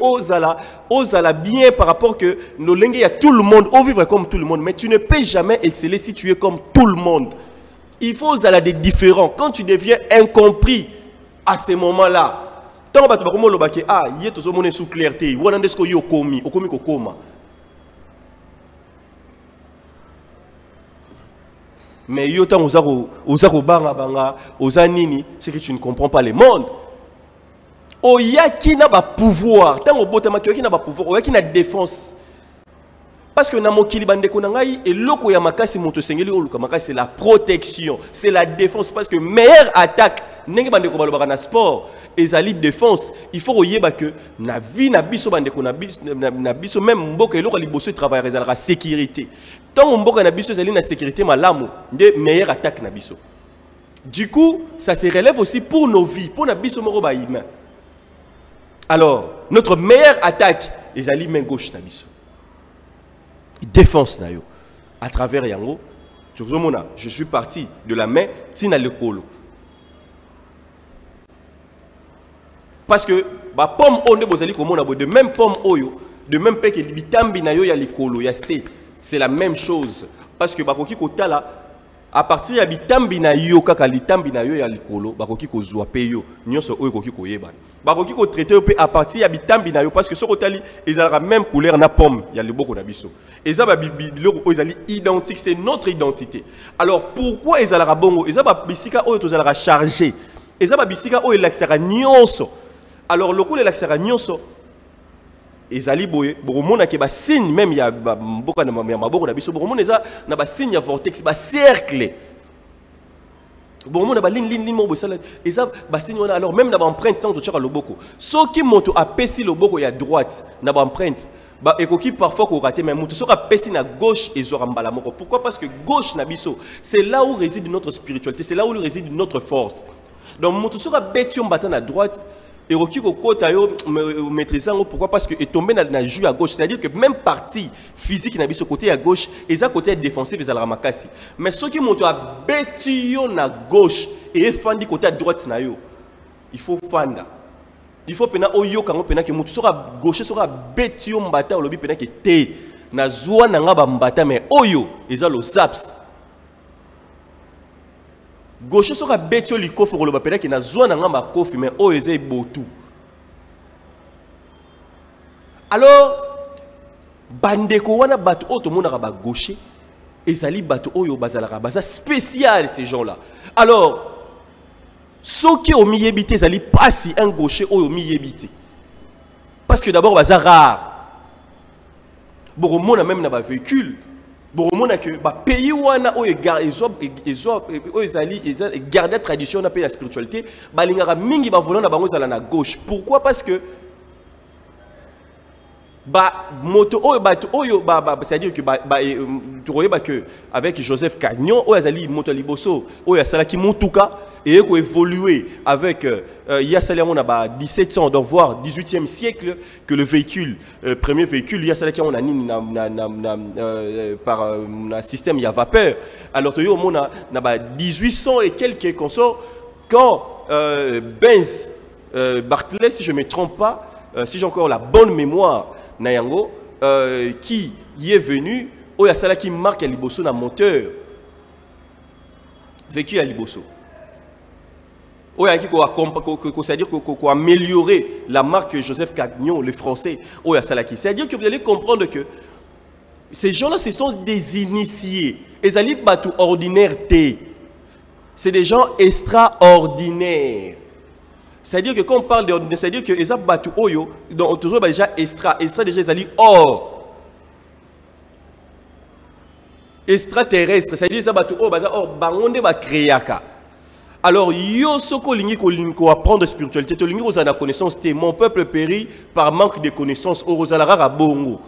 osala bien par rapport que nos lengue y a tout le monde, on vivre comme tout le monde, mais tu ne peux jamais exceller si tu es comme tout le monde. Il faut aller des différents. Quand tu deviens incompris à ce moment-là, tant que tu vas le baquer, ah, il y a tout le monde sous clarté. Ou est-ce que yo komi, koma. Mais yo tant aux banga, aux anini, c'est que tu ne comprends pas le monde. Oh, il y a qui n'a pas pouvoir. Tant au botama qui n'a pas pouvoir, il y a qui n'a défense. Parce que dans mon kilibande konangai et loko ya makasi moto sengeli oluka makasi c'est la protection, c'est la défense parce que meilleure attaque nenge bande ko balobaka na sport ezali défense. Il faut oyeba que na vie na biso bande ko na biso même mboka eloko liboso travail rezalaka sécurité. Tant mboka na biso ezali na sécurité malamu nde meilleure attaque na biso. Du coup, ça se relève aussi pour nos vies, pour na biso moko ba humain. Alors, notre meilleure attaque ezali main gauche na biso. Défense nayo à travers yango je suis parti de la main tina le colo parce que ba pomme onde bozali komona de même pomme oyo de même pe que bitambi na yo ya likolo ya c'est la même chose parce que bakoki kotala à partir ya bitambi na yo kaka litambi na yo ya likolo bakoki kozwa pe yo nyonso oyo koki koyeba bakoki ko traiter pe à partir ya bitambi na yo parce que ce kotali ezala même couleur na pomme ya liboko na biso ezaba biloko oyo ezali identique c'est notre identité. Alors pourquoi ezala bongo ezaba bisika oyo tozala chargé ezaba bisika oyo laksaka nyonso. Alors le coup de laksaka nyonso ezali boye boromona ke ba signe même ya mboka na maboko na biso boromona eza na ba signe ya vortex ba cercle boromona ba ligne mo bosala eza ba signe wana alors même na ba empreinte tant to tchaka loboko soki moto apesi loboko ya droite na ba empreinte ba ekoki parfois ko rater mais moto soka pesi na gauche ezora mbala moko pourquoi parce que gauche na biso c'est là où réside notre spiritualité c'est là où réside notre force donc moto soka betio mbata na droite et Roki Kota yo maîtriser pourquoi parce que est tombé dans joue à gauche c'est-à-dire que même partie physique n'a ce côté à gauche et ça côté défensif ils la makasi mais ceux qui montent à betio na gauche et fandi côté à droite na yo il faut fanda il faut pena oyo kango pena que mutu sera gauche sera betio mbata olobi pena que te na zwa na ngaba mbata mais oyo eza lo zaps gauche soka betio likofi ko loba pena ki na zona ngamba kofi mais o eze botu alors bandeko wana bato oto monaka ba gauche ezali bato oyo bazalaka baza spécial ces gens là alors soki o miyebité ezali pasi un gaucher oyo miyebité parce que d'abord baza rare boromona même na ba véhicule boromona que ba pays wana oyo garder tradition na pays la spiritualité balingaka mingi ba volant na bango zala na gauche pourquoi parce que ba moto oyo bato oyo c'est-à-dire que tu vois que avec Joseph Cagnon oyo azali moto liboso oyo asalaki mutuka et ko évoluer avec Yassali on a 1700 donc voire 18e siècle que le véhicule premier véhicule Yassali on a ni par un système il y a vapeur alors tu on a 1800 et quelques consorts quand Benz Barclay si je me trompe pas si j'ai encore la bonne mémoire Nayango qui y est venu au Yassala qui marque à Liboso na moteur vécu à Liboso c'est-à-dire qu'on a amélioré la marque Joseph Cagnon, le français, c'est-à-dire que vous allez comprendre que ces gens-là, ce sont des initiés. Ils allaient battre ordinaire T. C'est des gens extraordinaires. C'est-à-dire que quand on parle d'ordinaire, c'est-à-dire que ils ont battu Oyo, donc toujours déjà extra déjà ils allaient or. Extraterrestre, c'est-à-dire qu'ils ont battu or, bangonde ba créaka. Alors, yo soko lingi ko apprendre spiritualité, to lingi ozana connaissance té mon peuple périt par manque de connaissances orozalara bongo.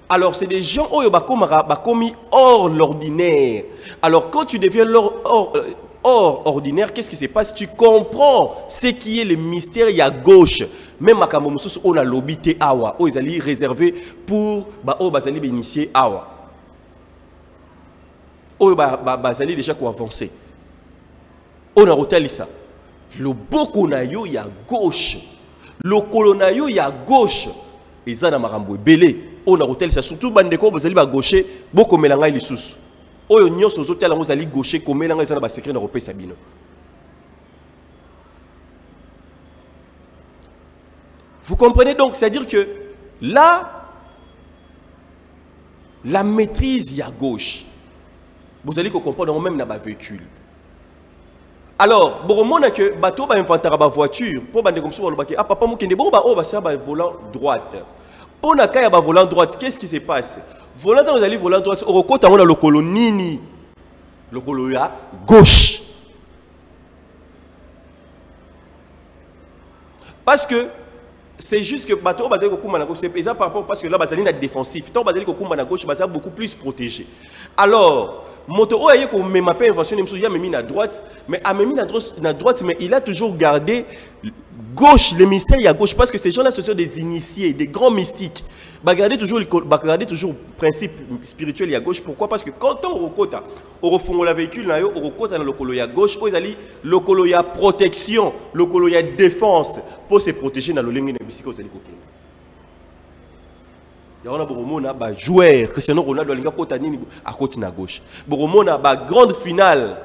Alors, c'est des gens oyo bakomi hors l'ordinaire. Alors, quand tu deviens hors ordinaire, qu'est-ce qui se passe? Tu comprends ce qui est le mystère ya gauche. Même makambo mususu on a lobité awa, o ezali réservé pour o bazali initié awa. O bazali déjà ko avancer. On a retenu ça. Le boko na yo ya gauche. Le colonna yo ya gauche. Et ça na marambo belé. On a retenu ça. Surtout bandeko bozali ba gauche. Boko melanga ili sous. Oyo nyonso zotela ngo zali gauche ko melanga ça na ba secret na repé sabino. Vous comprenez donc, c'est-à-dire que là, la maîtrise ya gauche. Vous allez comprendre même na ba véhicule. Alors, bon, que bateau va inventer une voiture pour bande comme ça on ah papa mokende bon ba ça ba volant droite. Pour na kaya ba volant droite, qu'est-ce qui se passe? Volant dans les volant droite, au côté on a le colo nini. Le colo ya gauche. Parce que c'est juste que bateau bazali ko kumba na gauche, c'est par rapport parce que là bazali na défensif. Tant bazali ko kumba na gauche, bazali beaucoup plus protégé. Alors, moto oyo ko mema pe invention nemso ya memi na droite, mais a memi na droite mais il a toujours gardé gauche, le mystère à gauche parce que ces gens-là ce sont des initiés, des grands mystiques. Garder toujours principe spirituel à gauche. Pourquoi? Parce que quand on recota, on refond la véhicule là, on recota dans le colo à gauche, on allait le colo à protection, le colo à défense pour se protéger dans le ligne de bicycle aux côté. Il y a un joueur, Cristiano Ronaldo à côté à gauche. Boromona grande finale,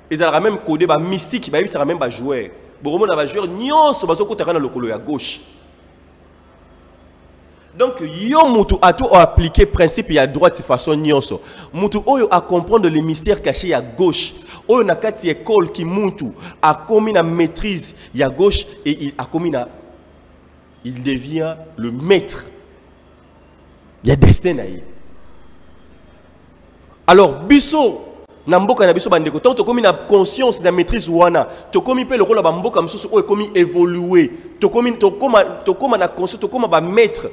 ils ont même codé mystique, ils ont même joueur. Boromona joueur nyonso bazo côté dans le colo à gauche. Donc, yo mutu a tout appliqué principe à droite de façon nyonso. Mutu oyo a comprendre les mystères cachés à gauche. Oyo na kati école qui mutu a commis na maîtrise à gauche et il a commis na il devient le maître. Il y a destin à y. Alors, biso, Namboka na biso bandeko, tant que na conscience, na maîtrise wana, to komi pe le rôle ba mboka msusu o komi évoluer, to komi na conscience, to koma ba maître.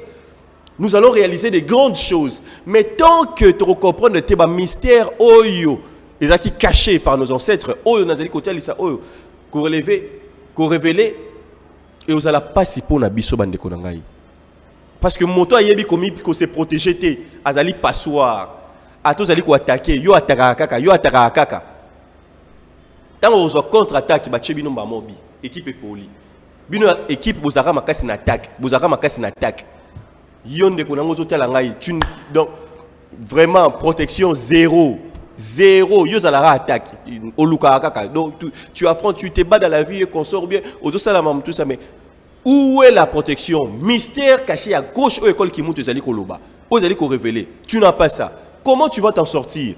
Nous allons réaliser des grandes choses. Mais tant que tu comprends tes mystères, oyo, les acquis cachés par nos ancêtres, oyo, nazali côté lisa, oyo, qu'on révélé, et vous allez pas si pour na biso bandeko nangai. Parce que moto a yebi komi ko se protéger te, azali passoire. A tous allez ko attaquer, yo attaquer kaka. Tant on se contre-attaque, ba chebino ba mobi, équipe poli. Bino équipe bozara makasi na attaque, bozara makasi na attaque. Donc, vraiment, protection zéro. Zéro. Attaque. Donc, tu affrontes, tu te bats dans la vie et qu'on sort bien. Tout ça, mais où est la protection? Mystère caché à gauche ou école qui monte aux Koloba. Aux allez révéler. Tu n'as pas ça. Comment tu vas t'en sortir?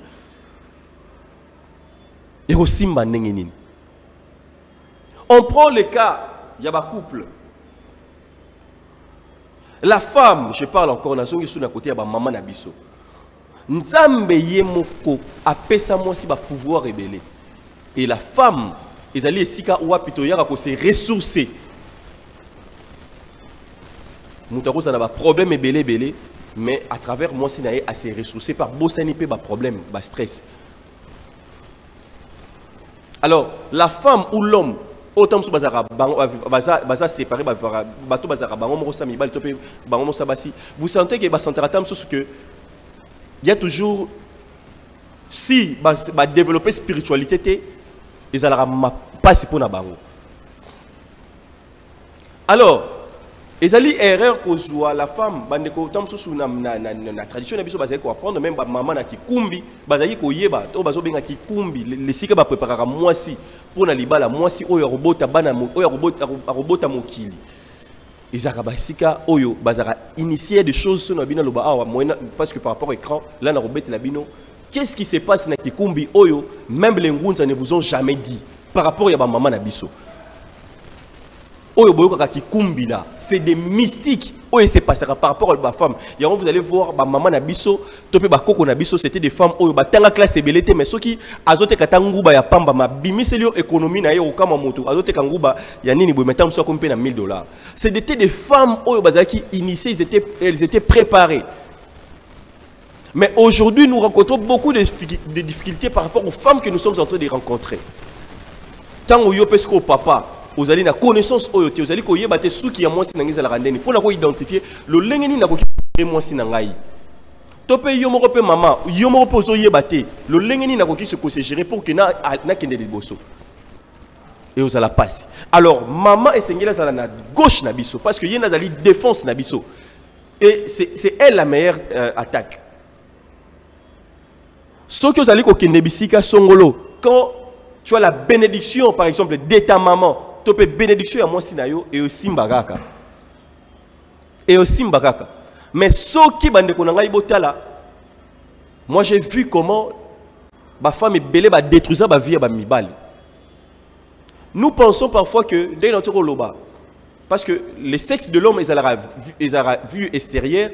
Et aussi, on prend le cas, il y a un couple. La femme, je parle encore, na zongi sous na côté ya ba maman na biso. Nzambe ye moko apesa moi si ba pouvoir rebelle. Et la femme, ezali esika wa pito yaka ko se ressourcer. Moutako ça na ba problème ebele, mais à travers moi si na ye à se ressourcer par bosani pe ba problème, ba stress. Alors, la femme ou l'homme autant que baza séparé bateau bazara bango sami bal topé bango sabasi, vous sentez que basantaratam ce que il y a toujours si ba développer spiritualité ils allera pas si pour na bango. Alors ezali erreur ko zoa la femme bandeko tam sous na tradition na biso bazali ko apprendre même maman na kikumbi bazali ko yeba to bazo benga kikumbi les sika ba préparer moi si pour na libala moi si oyo robota bana oyo robota mokili ezaka ba sika oyo bazara initier des choses sur na bina loba awa parce que par rapport au écran là na robeta la bino qu'est-ce qui se passe na kikumbi oyo même les ngunza ne vous ont jamais dit par rapport à ba maman na biso. C'est des mystiques. Oui, c'est passé par rapport à ma femme. Et vous allez voir, ma maman Nabiso, topé Bakoko Nabiso, c'était des femmes où batanga classe et belité, mais ceux qui azote katanguba ya pamba ma bimiselio économie na yo kama moto azote kanguba ya nini bo metam so comme na $1000. C'était des femmes où bazaki initiées, elles étaient préparées. Mais aujourd'hui, nous rencontrons beaucoup de difficultés par rapport aux femmes que nous sommes en train de rencontrer. Tant au yo pesco papa vous allez na connaissance oyote vous allez ko yebate suki ya mwasi nangiza la randeni pour la ko identifier le lengeni na ko mwasi nangai topé yo moko pe maman yo moko pozo yebate le lengeni na ko ki se gérer pour que na kende de bosso et vous allez passer. Alors maman esengela ça na gauche na biso parce que yena zali défense na biso et c'est elle la meilleure attaque. Ce que vous allez ko kende bisika songolo quand tu as la bénédiction par exemple de ta maman. Topé bénédiction à moi sinayo et aussi mbagaka. Et aussi mbagaka. Mais ce qui bande konanga botala, moi j'ai vu comment ma femme est belée ba détruire ba vie ba mibali. Nous pensons parfois que dès notre loba parce que le sexe de l'homme est à la vue extérieure,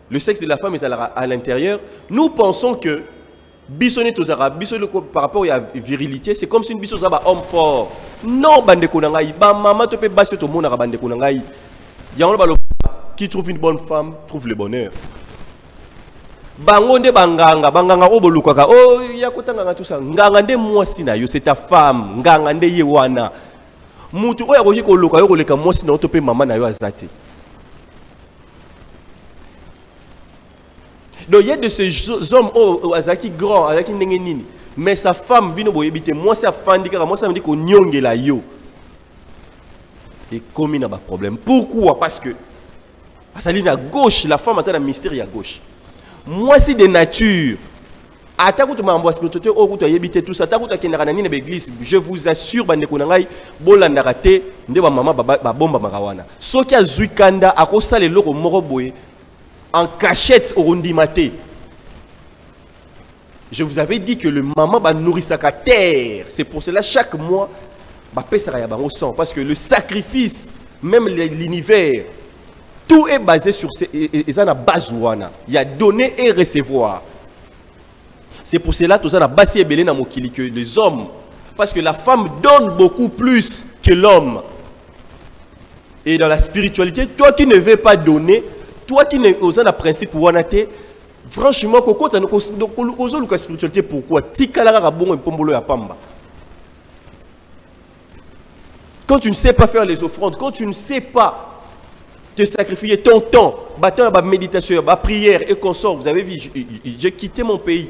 le sexe de la femme est à l'intérieur. Nous pensons que bisonné aux arabes, bisonné par rapport à la virilité, c'est comme si une bisonne avait un homme fort. Non, bande konangai, ba maman te peut basser tout le monde à bande konangai. Qui trouve une bonne femme trouve le bonheur. Bangonde banganga, banganga obolukaka, oh yakotanga tout ça. Ngangande moi sina yo, c'est ta femme, ngangande yewana. Mutu oya roji ko luka yo ko leka moi sina to pe maman na yo azate. Donc il y a de ces hommes qui grand, qui n'engeni, mais sa femme vient au éviter. Moi c'est afandika, moi ça me dit qu'on nyonge la yo. Et comme il y a un problème. Pourquoi? Parce que à gauche, la femme a un mystère à gauche. Moi c'est de nature. Je vous assure, en cachette au Rondimate. Je vous avais dit que le maman va nourrir sa terre. C'est pour cela chaque mois, au sang. Parce que le sacrifice même l'univers, tout est basé sur la base. Il y a donner et recevoir. C'est pour cela que les hommes, parce que la femme donne beaucoup plus que l'homme. Et dans la spiritualité, toi qui ne veux pas donner, toi qui n'es pas dans principe franchement, la spiritualité, pourquoi? Quand tu ne sais pas faire les offrandes, quand tu ne sais pas te sacrifier ton temps, la méditation, la prière et consort, vous avez vu, j'ai quitté mon pays.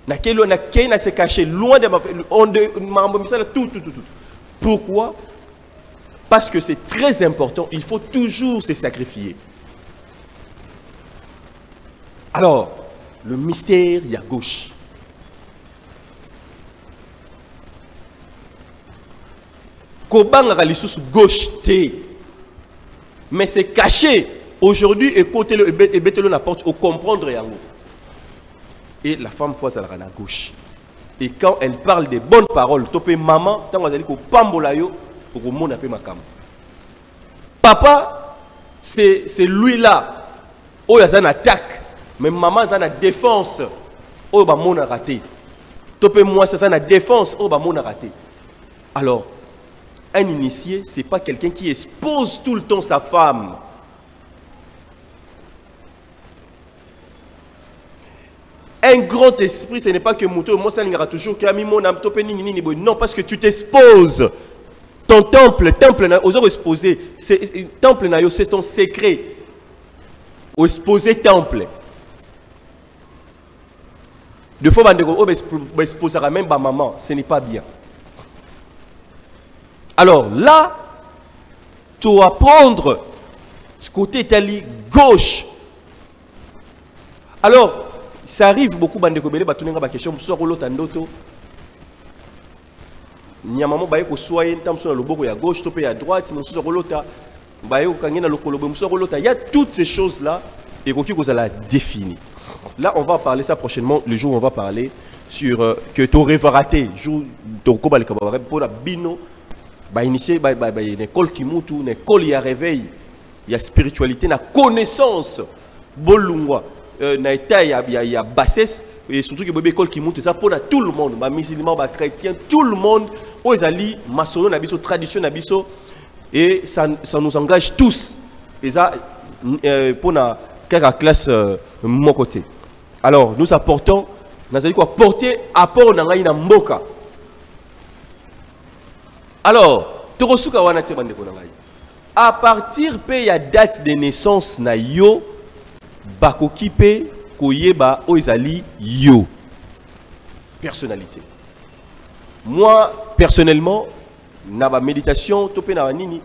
Je s'est caché loin de ma tout. Pourquoi? Parce que c'est très important, il faut toujours se sacrifier. Alors, le mystère, il y a gauche. Kobanga lisusu gauche té. Mais c'est caché. Aujourd'hui, écoutez-le et mettez-le dans la porte au comprendre yango. Et la femme fois ça la à gauche. Et quand elle parle des bonnes paroles, topé maman, tant que ko pambola yo, pour que mon appel makam. Papa, c'est lui là. Oh, il y a une attaque. Mais maman, il y a une défense. Oh, bah mon a raté. Topé moi, c'est une défense. Oh, bah mon a raté. Alors, un initié, ce n'est pas quelqu'un qui expose tout le temps sa femme. Un grand esprit, ce n'est pas que Mouto, moi ça n'ira toujours non, parce que tu t'exposes. Ton temple, aux exposé, temple c'est ton secret. Au exposé temple. De fois, on exposera même ma maman, ce n'est pas bien. Alors là, tu vas prendre ce côté itali gauche. Alors, ça arrive beaucoup de gens qui ont des questions. Il y a maman qui soigner sur le bord à gauche, topé à droite, il y a toutes ces choses-là et qui vous allez définir. Là, on va parler ça prochainement, le jour où on va parler sur que tu aurais raté. Pour la bino. Initié une école qui monte, une école qui a réveil, il y a spiritualité, il y a connaissance, bolungwa, il y a bassesse, et surtout que l'école qui monte, ça pour tout le monde, les musulmans, les chrétiens, tout le monde, ils ont maçonnerie, la tradition, et ça nous engage tous. Et ça, pour la classe mon côté. Alors, nous apportons, nous allons porter apport dans la mboka. Alors, à partir de la date de naissance na yo, bakoki pe koyeba oizali yo. Personnalité. Moi, personnellement, na ba méditation, topé na nini.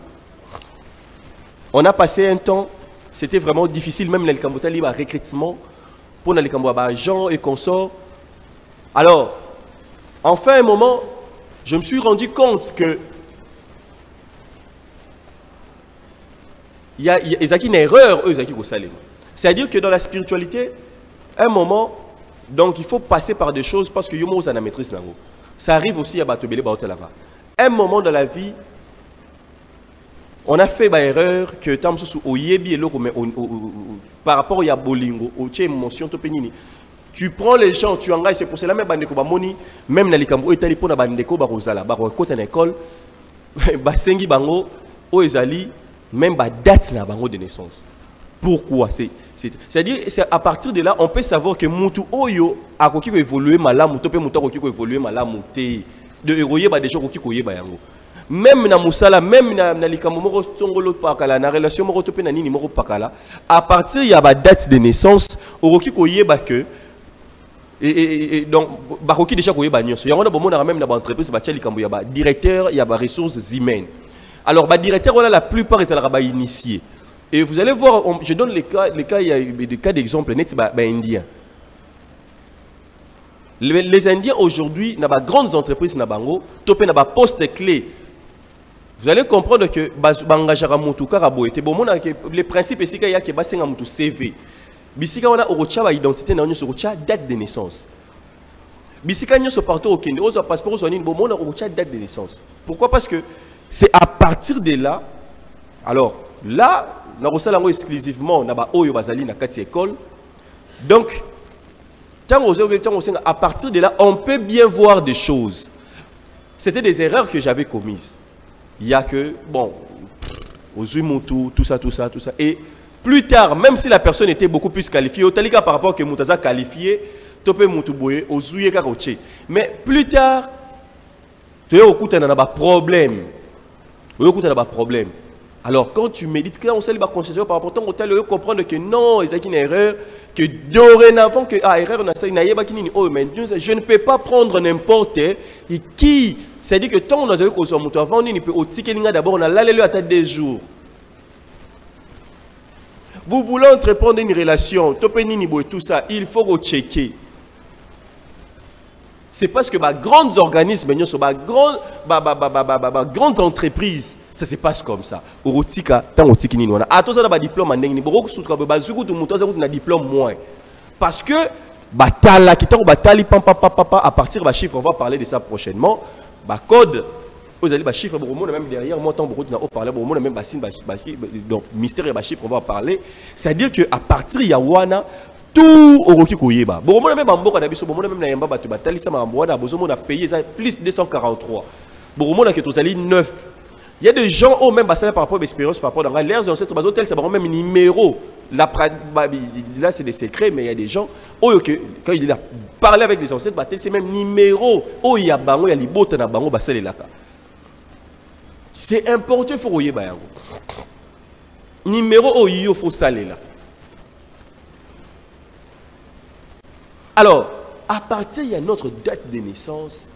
On a passé un temps, c'était vraiment difficile, même dans le Cambodge, il y a un recrutement pour les agents et consorts. Alors, enfin, un moment, je me suis rendu compte que il y a une erreur, c'est-à-dire que dans la spiritualité, un moment, donc il faut passer par des choses parce que yomo ça na maîtrise nango. Ça arrive aussi à Batobele là-bas. Un moment dans la vie, on a fait une erreur que par rapport à bolingo, au émotion to penini. Tu prends les gens, tu engages, c'est pour cela même bandeko ba moni, même na likambo etali pona bandeko ba rozala, ba ko na école, ba sengi bango o ezali même ba date na bango de naissance. Pourquoi? C'est-à-dire à partir de là, on peut savoir que mutu oyo a koki ko évoluer malamu, to pe mutu koki ko évoluer malamu te. De héroïe ba déjà koki ko yeba yango. Même na musala, même na likambo moko tongolo pakala, na relation moko to pe na nini moko pakala, à partir ya ba date de naissance, koki ko yeba que et donc bakoki déjà koyeba nyonso yango na bomona même na ba entreprise ba tchali kambo ya ba directeur ya ba ressources humaines. Alors ba directeur on a la plupart ils sont ba initiés et vous allez voir je donne les cas il y a des cas d'exemple net ba indiens. Les indiens aujourd'hui na ba grandes entreprises na bango topé na ba poste clé. Vous allez comprendre que bangajara mutu karabo était bomona que les principes ici qu'il y a que ba senga mutu CV. Bisika wana orocha ba identité na nyonso orocha date de naissance. Bisika nyonso partout au Kenya, ozo passeport ozo nini bomona orocha date de naissance. Pourquoi? Parce que c'est à partir de là, Alors, là, nous avons exclusivement na kati école. Donc, à partir de là, on peut bien voir des choses. C'était des erreurs que j'avais commises. Il y a que, bon, tout ça. Et plus tard, même si la personne était beaucoup plus qualifiée, par rapport à que Moutaza qualifié, mais plus tard, tu as un problème. Alors, quand tu médites, quand on sait les concessions par rapport au temps, comprendre que non, il y a une erreur, que dorénavant, que erreur, je ne peux pas prendre n'importe qui. C'est-à-dire que tant on a eu avant, on peut au d'abord, on a l'allé à tête des jours. Vous voulez entreprendre une relation, tout ça, il faut rechecker. C'est parce que grands organismes, grandes entreprises, ça se passe comme ça. Diplôme moins. Parce que à partir de chiffre, on va parler de ça prochainement. Code, vous allez chiffre, même derrière, moi, tant beaucoup de parler, même donc mystère et chiffre, on va parler. C'est-à-dire qu'à partir de Yawana, tout au Roki Koyeba. Bon, moi, même en Boka d'Abisso, moi, même Nayamba Batubatali, ça m'a payé plus de 243. Bon, moi, que tu as 9. Il y a des gens, même par rapport à l'expérience, par rapport à l'air, c'est même numéro. Là, c'est des secrets, mais il y a des gens, quand il a parlé avec les ancêtres, c'est même numéro. Il y a bango, il y a libota na bango, c'est important, il faut y numéro, il faut saler là. Alors, à partir de notre date de naissance,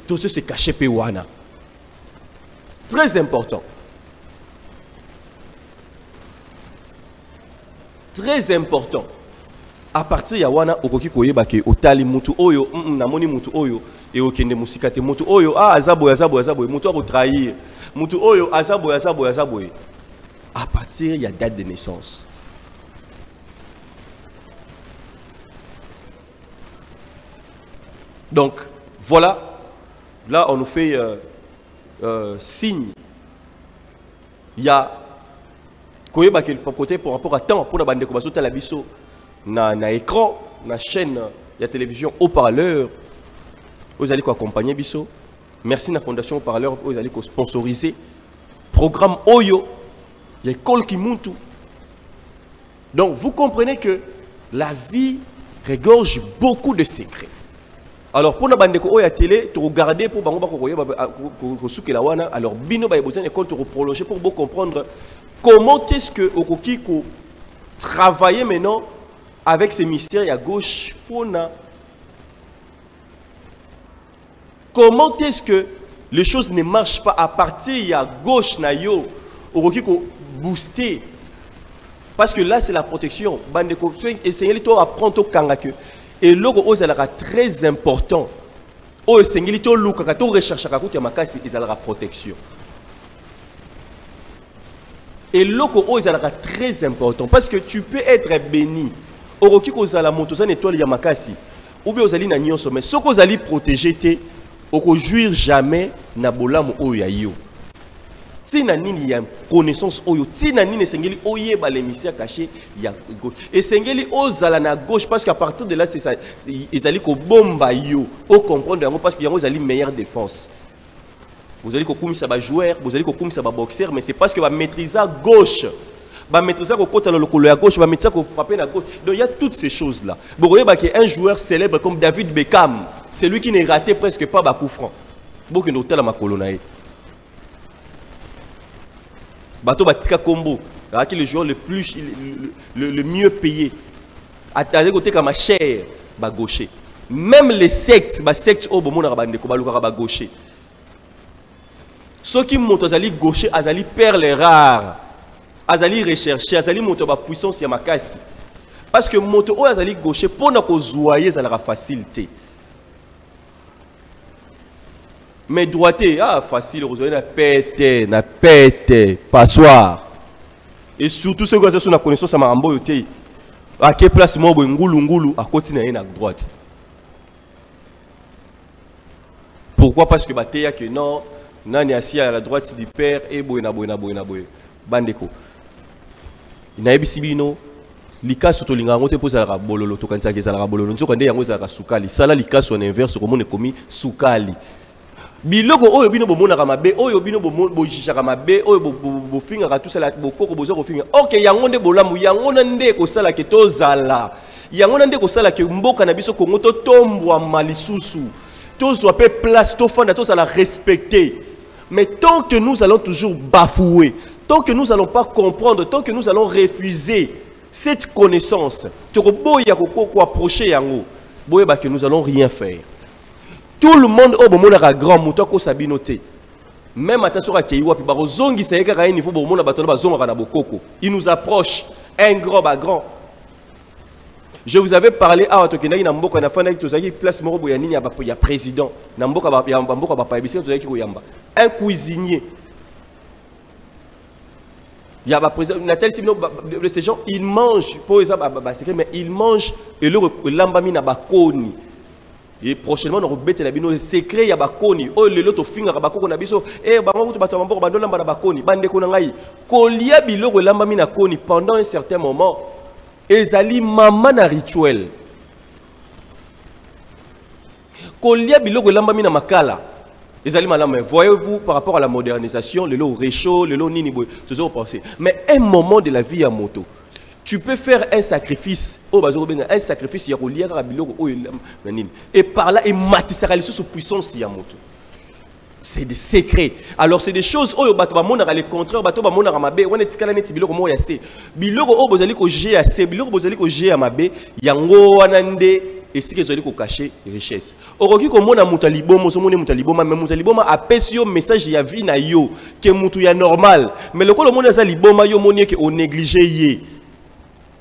tout ça c'est caché Péwana. Très important. Très important. À partir de Yawana, okoki koyeba ke otali mutu oyo, namoni mutu oyo, et okende musikate mutu oyo, azabo, mutu a trahir. Mutu oyo, azabo. À partir de la date de naissance. Donc, voilà. Là, on nous fait signe. Il y a côté par rapport à temps pour la bande de la biso na écran, na chaîne de télévision haut-parleur. Vous allez accompagner biso. Merci la fondation haut-parleur. Vous allez sponsoriser programme Oyo. Il y a école qui monte. Donc vous comprenez que la vie regorge beaucoup de secrets. Alors pour la bande de télé, tu regardes pour alors bino ba besoin école te prolonger pour comprendre comment est-ce que Okokiko travailler maintenant avec ces mystères à gauche pour comment est-ce que les choses ne marchent pas à partir à gauche na yo Okokiko booster parce que là c'est la protection bande de essayer de apprendre au kangake. Et logo est très important. Oh, c'est ngili to luka ka to recherche ka kuti makasi ezalaka protection. Et logo est très important parce que tu peux être béni. Oroki ko zala moto za étoile ya makasi. Ou bien ozali na nyonso mais soko ozali protéger te oko jouir jamais na bolamu oyo ya yo. Tina nini ya connaissance oyo tina nini sengeli oyeba l'émission caché ya gauche et sengeli ozala na gauche parce qu'à partir de là c'est ça ils allaient ko bomba yo au comprendre parce que ils allaient meilleure défense vous allez ko kumisa ba joueur vous allez ko kumisa ba boxeur mais c'est parce que va maîtriser à gauche va maîtriser ko kota le colo à gauche va maîtriser ko frapper à gauche donc il y a toutes ces choses là bon voyez bah un joueur célèbre comme David Beckham c'est lui qui n'est raté presque pas ba coup franc beaucoup d'hôtel à ma colonae. Bato Batika Combo, qui est le joueur le mieux payé. À côté comme cher, gaucher. Même les sectes, au bon monde gaucher. Ceux qui montent azali gaucher, azali perles rares, azali rechercher, azali monter ba puissance ya makasi. Parce que monter o azali gaucher pour na ko zoyer ça la facilité. Mais droité, facile, na pète, passoire. Et surtout, ce que vous avez connaissance à Marambo, à quelle place moi, ngulu, à côté de la droite. Pourquoi? Parce que que non, Nani assis à la droite du père et boyna boyna boyna boy. Bandeko. Na ebisi bino likaso to linga ngote poza la bololo to kanisa ke la bololo nzoko nde yango za sukali. Sala likaso en inverse ko mone komi sukali. Biloko oyo bino bomona ka mabe oyo bino bojisha ka mabe oyo bofinga ka tout ça la bokoko bozo ko finga. OK yango nde bolamu yango nde ko sala ke to zala. Yango nde ko sala ke mboka na biso Kongo to tombwa malisusu. To soit pe place to fanda to ça la respecter. Mais tant que nous allons toujours bafouer, tant que nous n'allons pas comprendre, tant que nous allons refuser cette connaissance, que nous allons rien faire. Tout le monde au moment où grand mouton ko sabinoté. Même attention à Keiwa puis bazongi ça yeka ka niveau bomona batona bazonga na bokoko. Il nous approche un grand grand. Je vous avais parlé à Otokenaki na mboka na fana ki tozaki place moko boya nini ya président na mboka ba mboka ba paibisi tozaki ko yamba. Un cuisinier. Il y a ba président Nathalie Simino ces gens ils mangent pour ça secret mais ils mangent et le lambami na bakoni. Et prochainement on rebete la bino secret ya bakoni. Oh le loto finga bakoko na biso bango to bato mboka bandola na bakoni bande ko na ngai. Kolia biloko lambami na koni pendant un certain moment. Ezali maman na rituel. Kolia biloko lambami na makala. Ezali malama. Voyez-vous par rapport à la modernisation, le lot réchaud, le lot nini boy, toujours penser. Mais un moment de la vie à moto, tu peux faire un sacrifice. Oh bazo benga un sacrifice ya kolia ka biloko o nini. Et par là et matisaka les sous puissance ya moto. C'est des secrets. Alors c'est des choses où bato ba mona le contraire bato ba mona mabe on etikala neti biloko mo ya se. Biloko o bozali ko GA se biloko bozali ko GA mabe yango wana nde esi ke zali ko cacher richesse. Oroki ko mona mutu libomo so mona mutu liboma mais mutu liboma apesi yo message ya vie na yo ke mutu ya normal mais le ko le mona za liboma yo moni ke o négliger ye.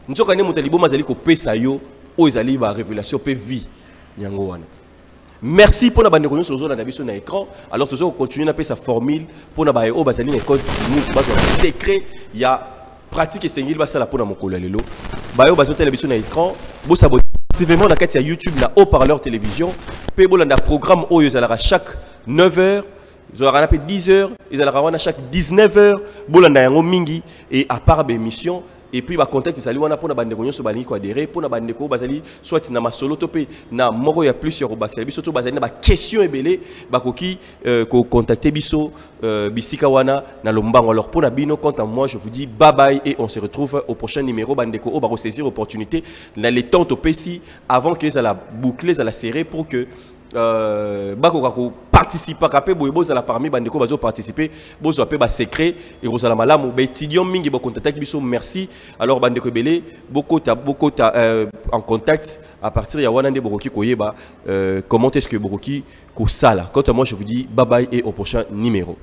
Nzoka ne mutu liboma zali ko pesa yo o ezali ba révélation pe vie yango wana. Merci pour la bande de sur la sur l'écran. Alors toujours continuer à faire sa formule pour la baie au basaline école secret. Il y a pratique et single basa la pour la mon collègue lelo. Baie au basaline télévision à écran. Vous s'abonnez activement la carte YouTube la haut-parleur télévision. Pe bolanda programme au yozalara chaque 9h. Ils auront 10h. Ils auront chaque 19h. Bolanda yango mingi et à part émission. Et puis, contact les alliés pour la bande de sur bani ko adhérer pour la bande de bazali soit na masolo topé na moko ya plus sur bakali surtout bazali na question ebele bakoki ko contacter biso bisika wana na lombango. Alors pour la bino quant à moi je vous dis bye bye et on se retrouve au prochain numéro bande de ba saisir opportunité na les temps topé si avant que ça la boucler ça la serrer pour que bako participer kapé boyebo za la parmi bandeko bazo participer bozo apé ba secret et rosala malamu ba étudiant mingi ba contacter biso merci. Alors bandeko belé beaucoup en contact à partir ya wana nde bokoki koyeba comment est-ce que bokoki ko sala. Quant à moi je vous dis bye bye et au prochain numéro.